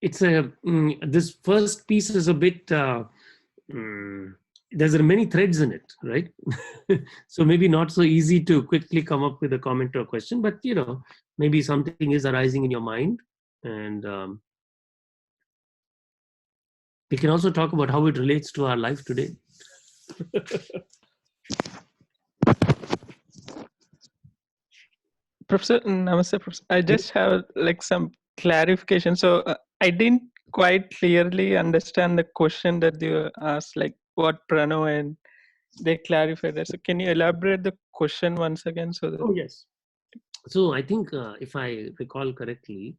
It's a this first piece is a bit there's many threads in it, right? So maybe not so easy to quickly come up with a comment or a question, but maybe something is arising in your mind, and we can also talk about how it relates to our life today. Professor, namaste, Professor. I just have like some clarification. So I didn't quite clearly understand the question that they asked, like what prano, and they clarified that. So can you elaborate the question once again so that? Oh, yes. So I think if I recall correctly,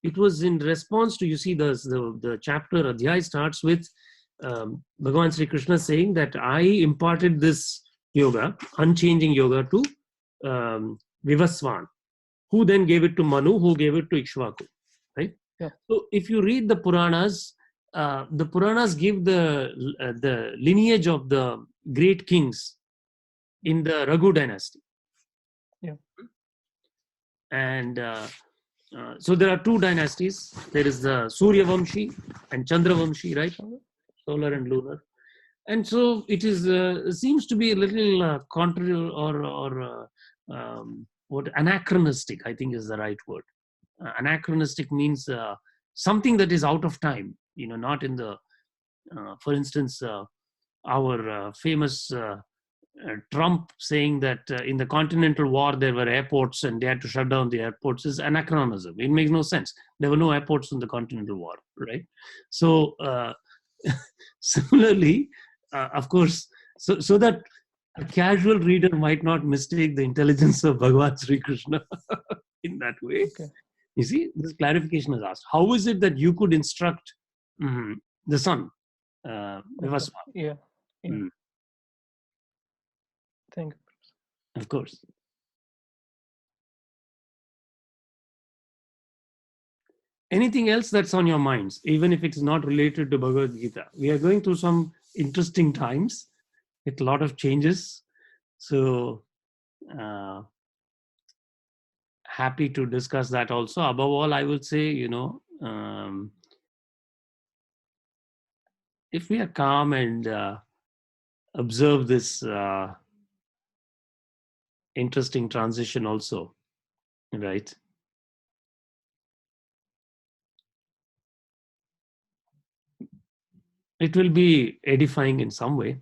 it was in response to, you see, the chapter Adhyay starts with Bhagavan Sri Krishna saying that I imparted this yoga, unchanging yoga, to Vivaswan, who then gave it to Manu, who gave it to Ikshvaku, right? Yeah. So if you read the Puranas give the lineage of the great kings in the Raghu dynasty. Yeah. And so there are two dynasties. There is the Surya Vamshi and Chandra Vamshi, right? Solar and lunar. And so it is seems to be a little contrary or what anachronistic, I think is the right word. Anachronistic means something that is out of time, not in the, for instance, our famous Trump saying that in the Continental War there were airports and they had to shut down the airports is anachronism. It makes no sense. There were no airports in the Continental War, right? So similarly, of course, so that a casual reader might not mistake the intelligence of Bhagavan Sri Krishna in that way. Okay. You see, this clarification is asked. How is it that you could instruct the sun? Vivaswan? Yeah. Mm. Thank you. Of course. Anything else that's on your minds, even if it's not related to Bhagavad Gita? We are going through some interesting times with a lot of changes. So happy to discuss that also. Above all, I would say, if we are calm and observe this interesting transition also, right? It will be edifying in some way,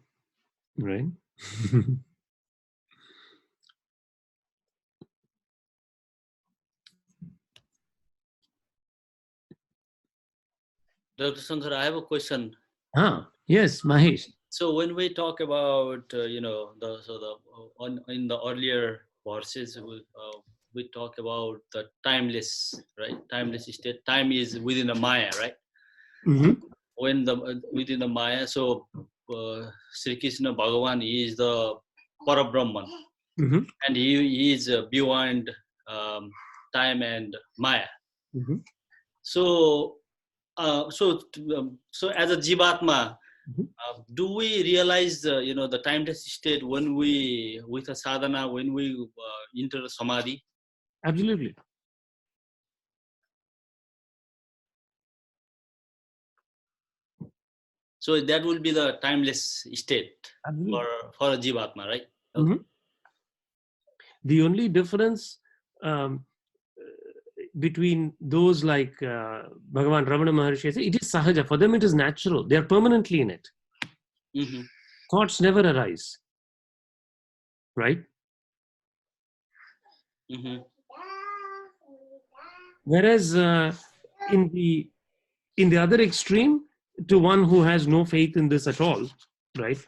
right? Dr. Shankar, I have a question. Yes, Mahesh. So when we talk about, in the earlier verses, we talk about the timeless, right? Timeless state. Time is within the Maya, right? Mm-hmm. When within the Maya, so Sri Krishna Bhagavan is the Parabrahman, Mm-hmm. and he is beyond time and Maya. Mm-hmm. So as a Jivatma, do we realize the timeless state when we with a sadhana, when we enter samadhi? Absolutely. So that will be the timeless state for a Jivatma, right? Okay. Mm-hmm. The only difference between those like Bhagavan Ramana Maharshi said, it is sahaja. For them, it is natural. They are permanently in it. Mm-hmm. Thoughts never arise, right? Mm-hmm. Whereas in the other extreme, to one who has no faith in this at all, right?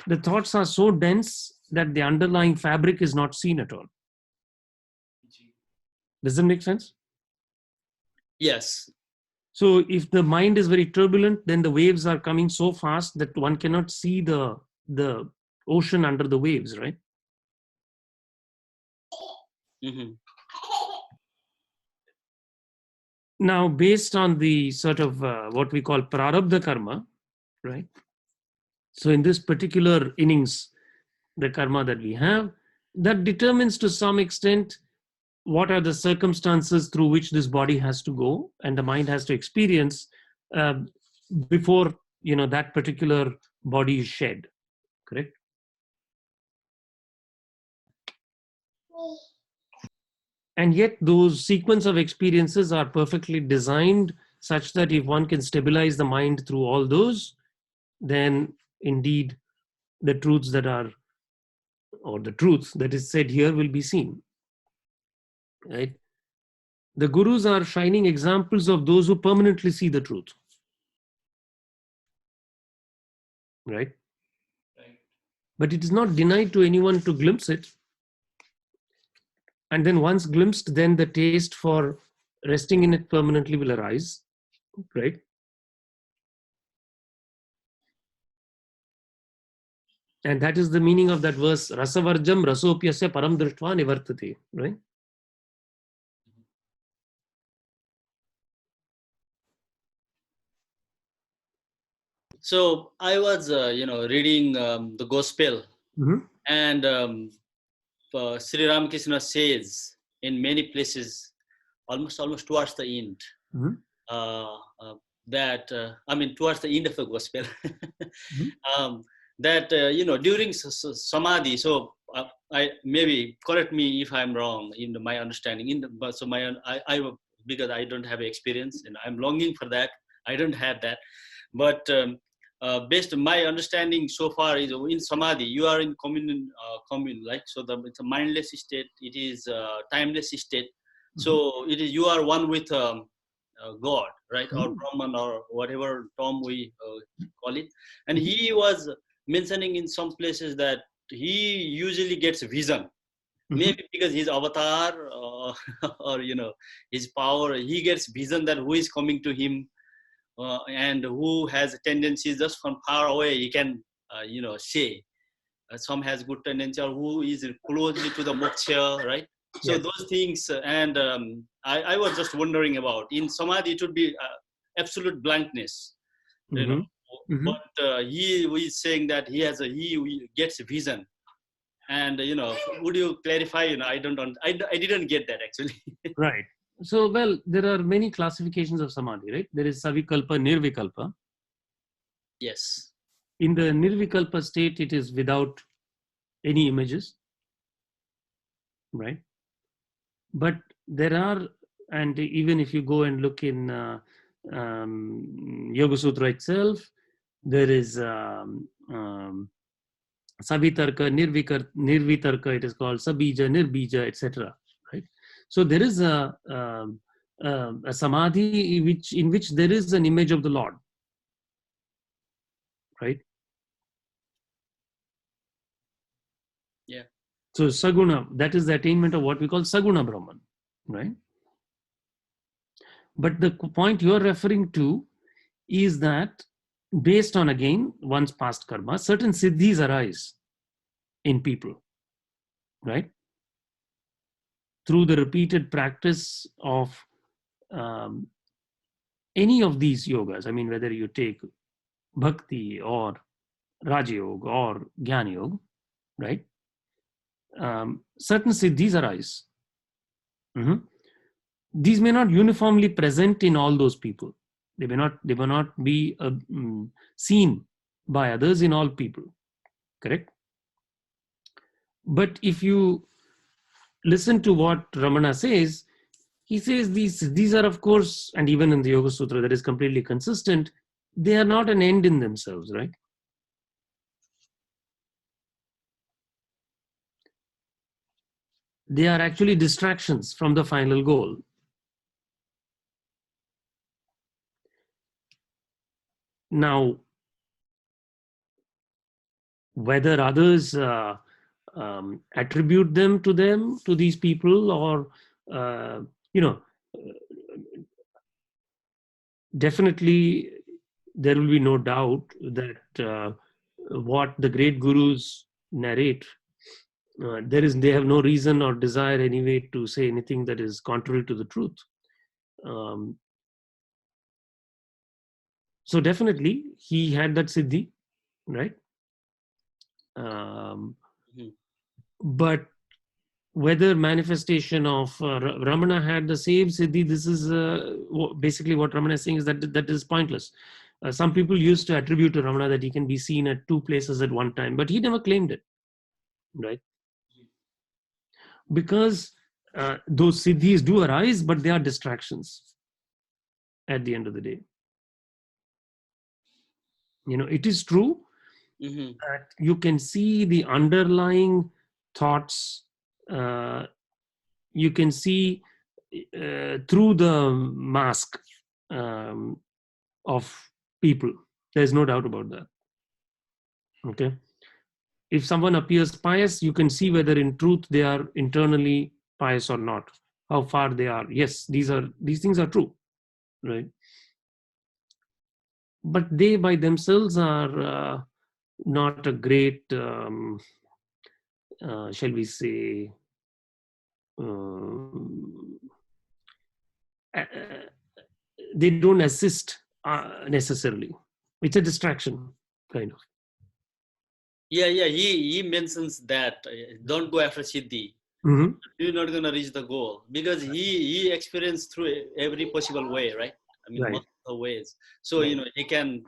The thoughts are so dense that the underlying fabric is not seen at all. Does that make sense? Yes. So if the mind is very turbulent, then the waves are coming so fast that one cannot see the ocean under the waves, right? Mm-hmm. Now, based on the sort of what we call prarabdha karma, right? So in this particular innings, the karma that we have, that determines to some extent what are the circumstances through which this body has to go and the mind has to experience before that particular body is shed, correct? And yet those sequence of experiences are perfectly designed such that if one can stabilize the mind through all those, then indeed the truths that are, or the truth that is said here will be seen, right? The gurus are shining examples of those who permanently see the truth. Right? Right. But it is not denied to anyone to glimpse it. And then once glimpsed, then the taste for resting in it permanently will arise. Right? And that is the meaning of that verse, Rasavarjam rasopyasya param drishtva nivartate. Right? So I was, reading the Gospel, Mhm. and Sri Ramakrishna says in many places, almost towards the end, Mhm. that towards the end of the Gospel, Mhm. that during samadhi. So I maybe correct me if I'm wrong in my understanding. But so because I don't have experience and I'm longing for that. I don't have that, but based on my understanding so far is in samadhi you are in commune, like, so it's a mindless state. It is a timeless state. So it is, you are one with God, right, or Brahman, or whatever term we call it. And he was mentioning in some places that he usually gets vision, maybe because his avatar, or his power, he gets vision that who is coming to him, and who has tendencies just from far away he can say, some has good tendency, or who is closely to the moksha, right? So Yes. those things, and I was just wondering about, in samadhi it would be absolute blankness, Mhm. Mhm. but he is saying that he gets vision. And would you clarify? I didn't get that actually. Right. So, well, there are many classifications of samadhi, right? There is savikalpa, nirvikalpa. Yes. In the nirvikalpa state, it is without any images, right? But there are, and even if you go and look in Yoga Sutra itself, there is savitarka, nirvitarka, it is called sabija, nirbija, etc. Right? So there is a samadhi in which there is an image of the Lord, right? Yeah. So saguna, that is the attainment of what we call saguna Brahman, right? But the point you're referring to is that based on, again, one's past karma, certain siddhis arise in people, right? Through the repeated practice of any of these yogas. I mean, whether you take bhakti or Raja Yoga or Jnana Yoga, right? Certain siddhis arise. These may not uniformly present in all those people. They may not be seen by others in all people. Correct? But if you listen to what Ramana says, he says these are, of course, and even in the Yoga Sutra that is completely consistent, they are not an end in themselves, right? They are actually distractions from the final goal. Now, whether others attribute them to these people, or definitely there will be no doubt that what the great gurus narrate, they have no reason or desire anyway to say anything that is contrary to the truth. So definitely he had that siddhi, right? But whether manifestation of Ramana had the same siddhi, this is basically what Ramana is saying, is that is pointless. Some people used to attribute to Ramana that he can be seen at two places at one time, but he never claimed it, right? Because those siddhis do arise, but they are distractions at the end of the day. It is true that you can see the underlying thoughts. You can see through the mask of people. There's no doubt about that. Okay. If someone appears pious, you can see whether in truth they are internally pious or not, how far they are. Yes, these things are true, right? But they by themselves are not a great, shall we say, they don't assist necessarily. It's a distraction, kind of. Yeah. He mentions that don't go after Siddhi. Mm-hmm. You're not going to reach the goal, because he experienced through every possible way, right? I mean, Right. multiple ways. So, Right. he can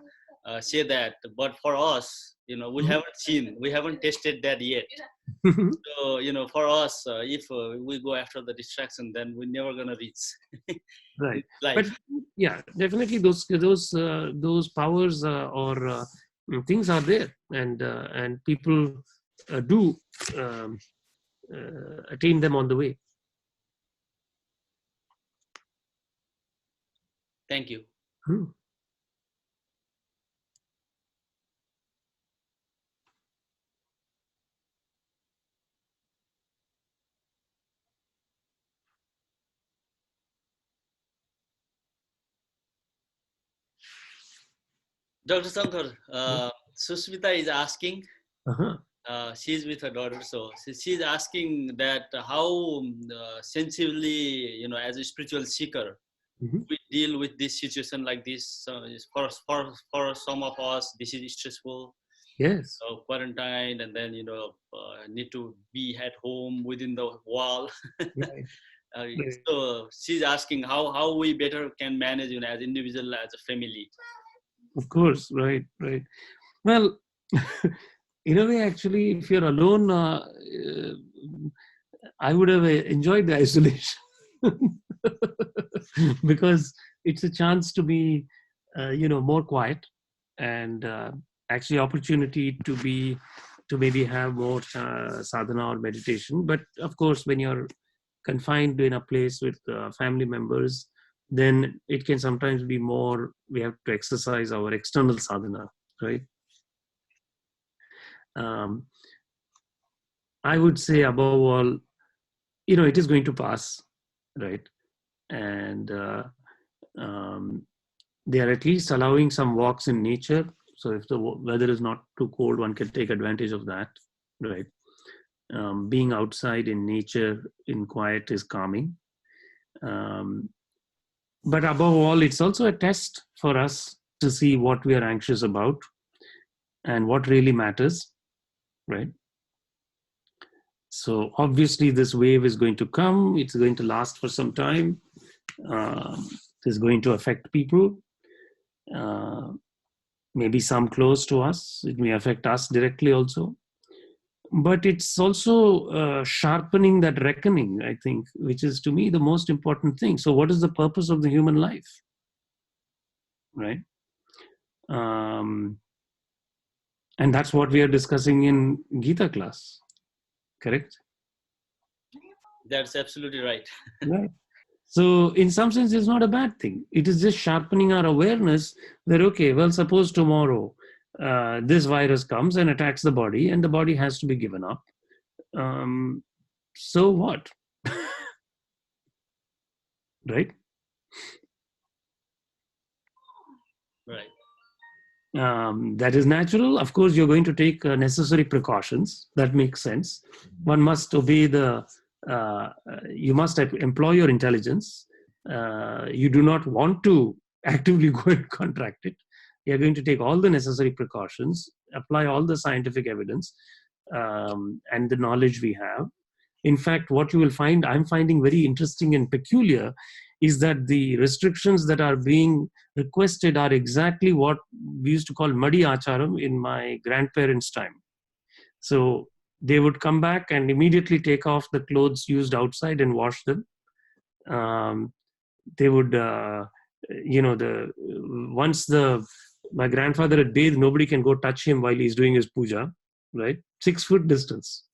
say that. But for us, we haven't seen, we haven't tasted that yet. So, for us, if we go after the distraction, then we're never going to reach Right. life. But yeah, definitely those powers or things are there, and people do attain them on the way. Thank you. Dr. Shankar, Susmita is asking, she's with her daughter, so she's asking that how sensibly, as a spiritual seeker, we deal with this situation like this. For some of us, this is stressful. Yes. Quarantine, and then need to be at home within the wall. Right. Right. So she's asking how we better can manage, as individual, as a family. Of course, right. Well, in a way, actually, if you're alone, I would have enjoyed the isolation because it's a chance to be, more quiet, and actually opportunity to maybe have more sadhana or meditation. But of course, when you're confined in a place with family members, then it can sometimes be more, we have to exercise our external sadhana, right? I would say above all, it is going to pass, right? And they are at least allowing some walks in nature. So if the weather is not too cold, one can take advantage of that, right? Being outside in nature, in quiet, is calming. But above all, it's also a test for us to see what we are anxious about and what really matters, right? So obviously this wave is going to come. It's going to last for some time. It's going to affect people. Maybe some close to us. It may affect us directly also. But it's also sharpening that reckoning, I think, which is to me the most important thing. So what is the purpose of the human life? Right? And that's what we are discussing in Gita class. Correct? That's absolutely right. Right. So in some sense, it's not a bad thing. It is just sharpening our awareness that, okay, well, suppose tomorrow this virus comes and attacks the body, and the body has to be given up. So what? Right? Right. That is natural. Of course, you're going to take necessary precautions. That makes sense. One must obey you must employ your intelligence. You do not want to actively go and contract it. You're going to take all the necessary precautions, apply all the scientific evidence and the knowledge we have. In fact, what you will find, I'm finding very interesting and peculiar, is that the restrictions that are being requested are exactly what we used to call muddy acharam in my grandparents' time. So they would come back and immediately take off the clothes used outside and wash them. They would, my grandfather had bathed, nobody can go touch him while he's doing his puja, right? 6 foot distance,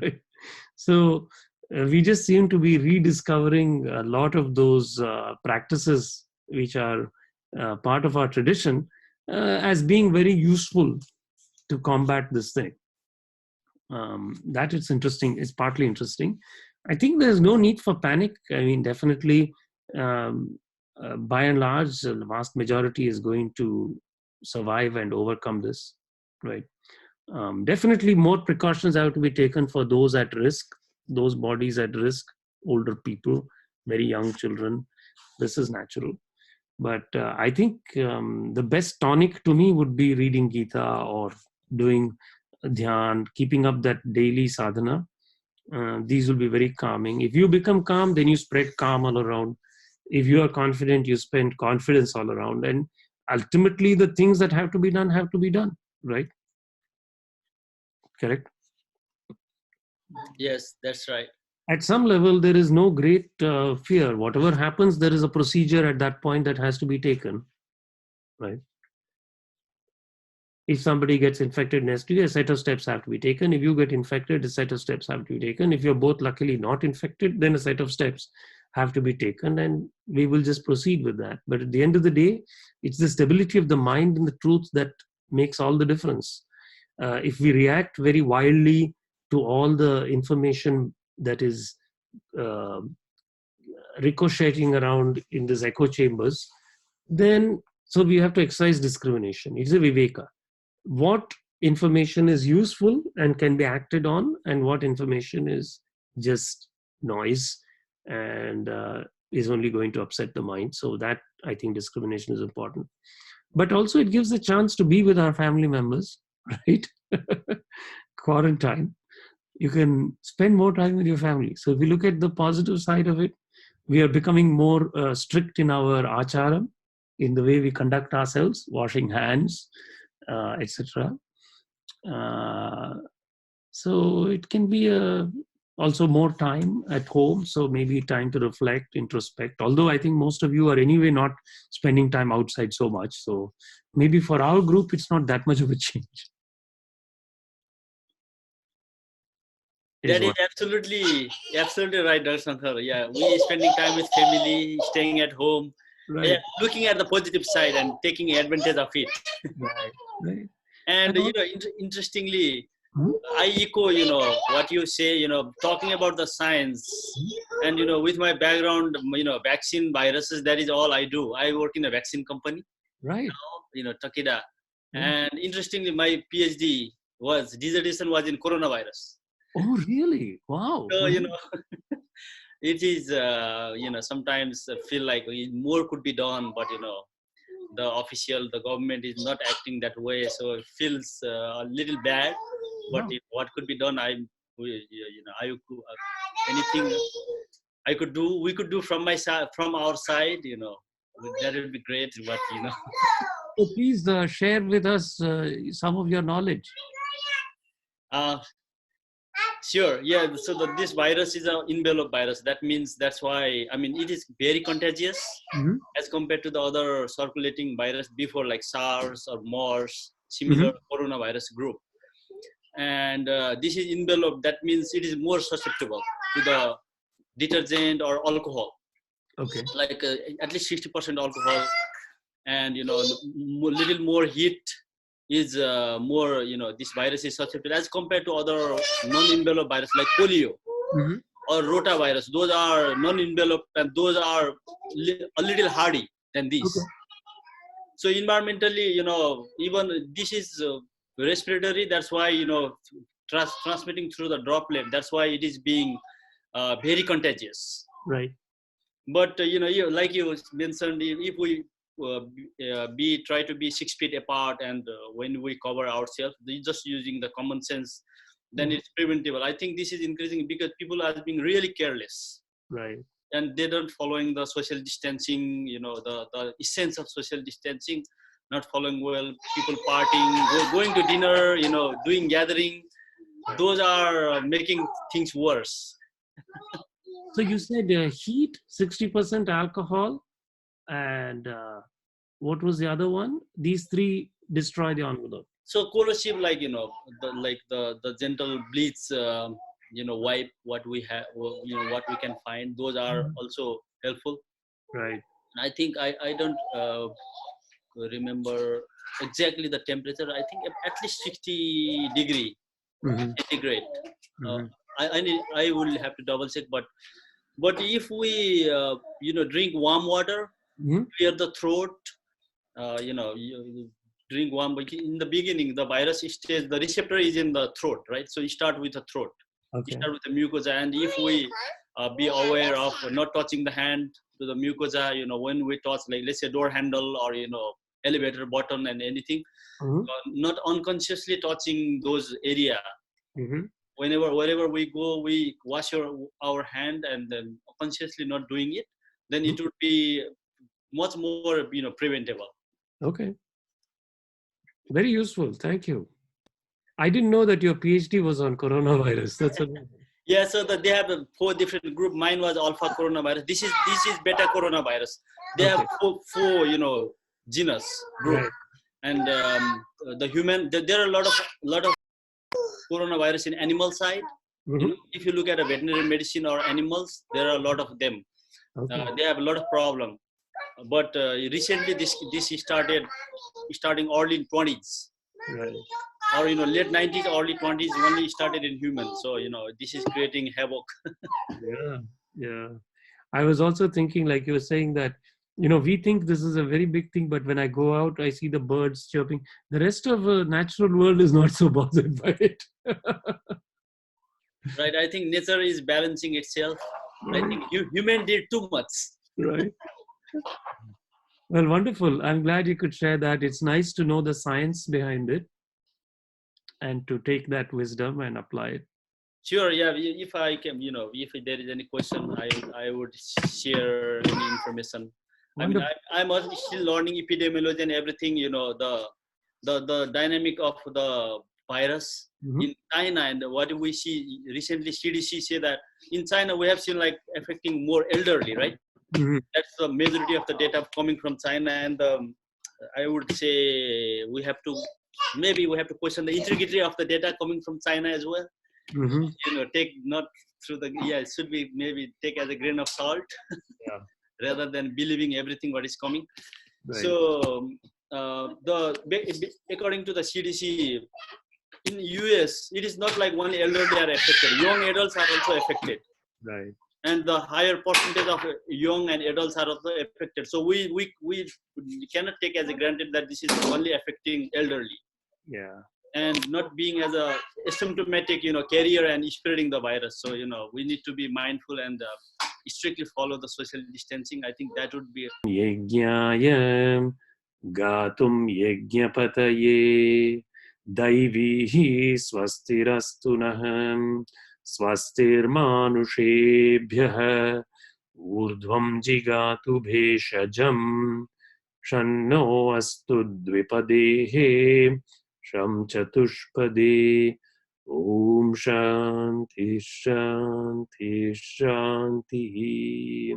right? So we just seem to be rediscovering a lot of those practices which are part of our tradition as being very useful to combat this thing. That is interesting. It's partly interesting. I think there's no need for panic. I mean, definitely, by and large, the vast majority is going to survive and overcome this, right? Definitely more precautions have to be taken for those at risk, those bodies at risk, older people, very young children. This is natural. But I think the best tonic to me would be reading Gita or doing dhyan, keeping up that daily sadhana. These will be very calming. If you become calm, then you spread calm all around. If you are confident, you spend confidence all around. And ultimately, the things that have to be done, right? Correct? Yes, that's right. At some level, there is no great fear. Whatever happens, there is a procedure at that point that has to be taken, right? If somebody gets infected next to you, a set of steps have to be taken. If you get infected, a set of steps have to be taken. If you're both luckily not infected, then a set of steps have to be taken, and we will just proceed with that. But at the end of the day, it's the stability of the mind and the truth that makes all the difference. If we react very wildly to all the information that is ricocheting around in these echo chambers, then so we have to exercise discrimination. It's a viveka. What information is useful and can be acted on, and what information is just noise and is only going to upset the mind. So that, I think, discrimination is important. But also it gives a chance to be with our family members, right? Quarantine. You can spend more time with your family. So if we look at the positive side of it, we are becoming more strict in our acharam, in the way we conduct ourselves, washing hands, etc. So it can be also more time at home. So maybe time to reflect, introspect. Although I think most of you are anyway not spending time outside so much. So maybe for our group, it's not that much of a change. That is absolutely right, Dr. Shankar. Yeah, we spending time with family, staying at home, Right. yeah, looking at the positive side and taking advantage of it. Right. And interestingly, Hmm? I echo, what you say, talking about the science, and with my background, vaccine viruses, that is all I do. I work in a vaccine company, Right. Takeda. Yeah. And interestingly, my PhD dissertation was in coronavirus. Oh, really? Wow. So, it is, sometimes feel like more could be done, but, the government is not acting that way. So it feels a little bad, but Wow. what could be done, anything I could do, we could do from my side, from our side, that would be great, but, So please share with us some of your knowledge. Sure. Yeah. So this virus is an envelope virus. That means that's why, it is very contagious as compared to the other circulating virus before, like SARS or MERS, similar coronavirus group. And this is envelope. That means it is more susceptible to the detergent or alcohol. Okay. Like at least 60% alcohol, and little more heat is more, this virus is susceptible as compared to other non-envelope virus like polio or rotavirus. Those are non-envelope, and those are a little hardy than these. Okay. So environmentally, even this is respiratory. That's why, transmitting through the droplet. That's why it is being very contagious. Right. But like you mentioned, if we try to be 6 feet apart, and when we cover ourselves, just using the common sense, then it's preventable. I think this is increasing because people are being really careless. Right. And they don't following the social distancing, the essence of social distancing, not following well. People partying, going to dinner, doing gathering. Those are making things worse. So you said heat, 60% alcohol, and what was the other one? These three destroy the envelope. So corrosive, like the gentle bleach, wipe what we have, what we can find. Those are also helpful. Right. I think I don't remember exactly the temperature. I think at least 60 degree Mm-hmm. centigrade. Mm-hmm. I will have to double check, but if we drink warm water, Mm-hmm. clear the throat, you drink warm. In the beginning, the virus stays. The receptor is in the throat, right? So you start with the throat. You Okay. start with the mucosa, and if we be aware of not touching the hand to the mucosa, when we touch, like let's say door handle or elevator button and anything, Mm-hmm. not unconsciously touching those area. Mm-hmm. Wherever we go, we wash our hand, and then consciously not doing it, then it would be much more preventable. Okay. Very useful. Thank you. I didn't know that your PhD was on coronavirus. That's amazing. Yeah, so that they have 4 different group. Mine was alpha coronavirus. This is beta coronavirus. They have four genus group. Right. And the human, there are a lot of coronavirus in animal side. Mm-hmm. If you look at a veterinary medicine or animals, there are a lot of them. Okay. They have a lot of problem. But recently this starting early in 20s. Right. Or late 90s, early 20s, only started in humans. So this is creating havoc. Yeah. I was also thinking, like you were saying, that we think this is a very big thing, but when I go out, I see the birds chirping. The rest of the natural world is not so bothered by it. Right. I think nature is balancing itself. I think human did too much. Right. Well, wonderful. I'm glad you could share that. It's nice to know the science behind it and to take that wisdom and apply it. Sure. Yeah. If I can, if there is any question, I would share any information. Wonderful. I mean, I'm also still learning epidemiology and everything. The dynamic of the virus in China, and what we see recently, CDC say that in China we have seen like affecting more elderly, right? Mm-hmm. That's the majority of the data coming from China, and I would say we have to question the integrity of the data coming from China as well. Mm-hmm. Take not through the it should be maybe take as a grain of salt, rather than believing everything what is coming. Right. So according to the CDC in US, it is not like only elderly are affected; young adults are also affected. Right. And the higher percentage of young and adults are also affected. So we cannot take as a granted that this is only affecting elderly. Yeah. And not being as a asymptomatic, carrier and spreading the virus. So, we need to be mindful and strictly follow the social distancing. I think that would be. Yajnayam gatum yajnapataye daivihi swastirastunaham swastirmanushebhyah urdhvam jigatu bheshajam shanno astu dvipadehe sham chatushpade om shanti shanti shanti.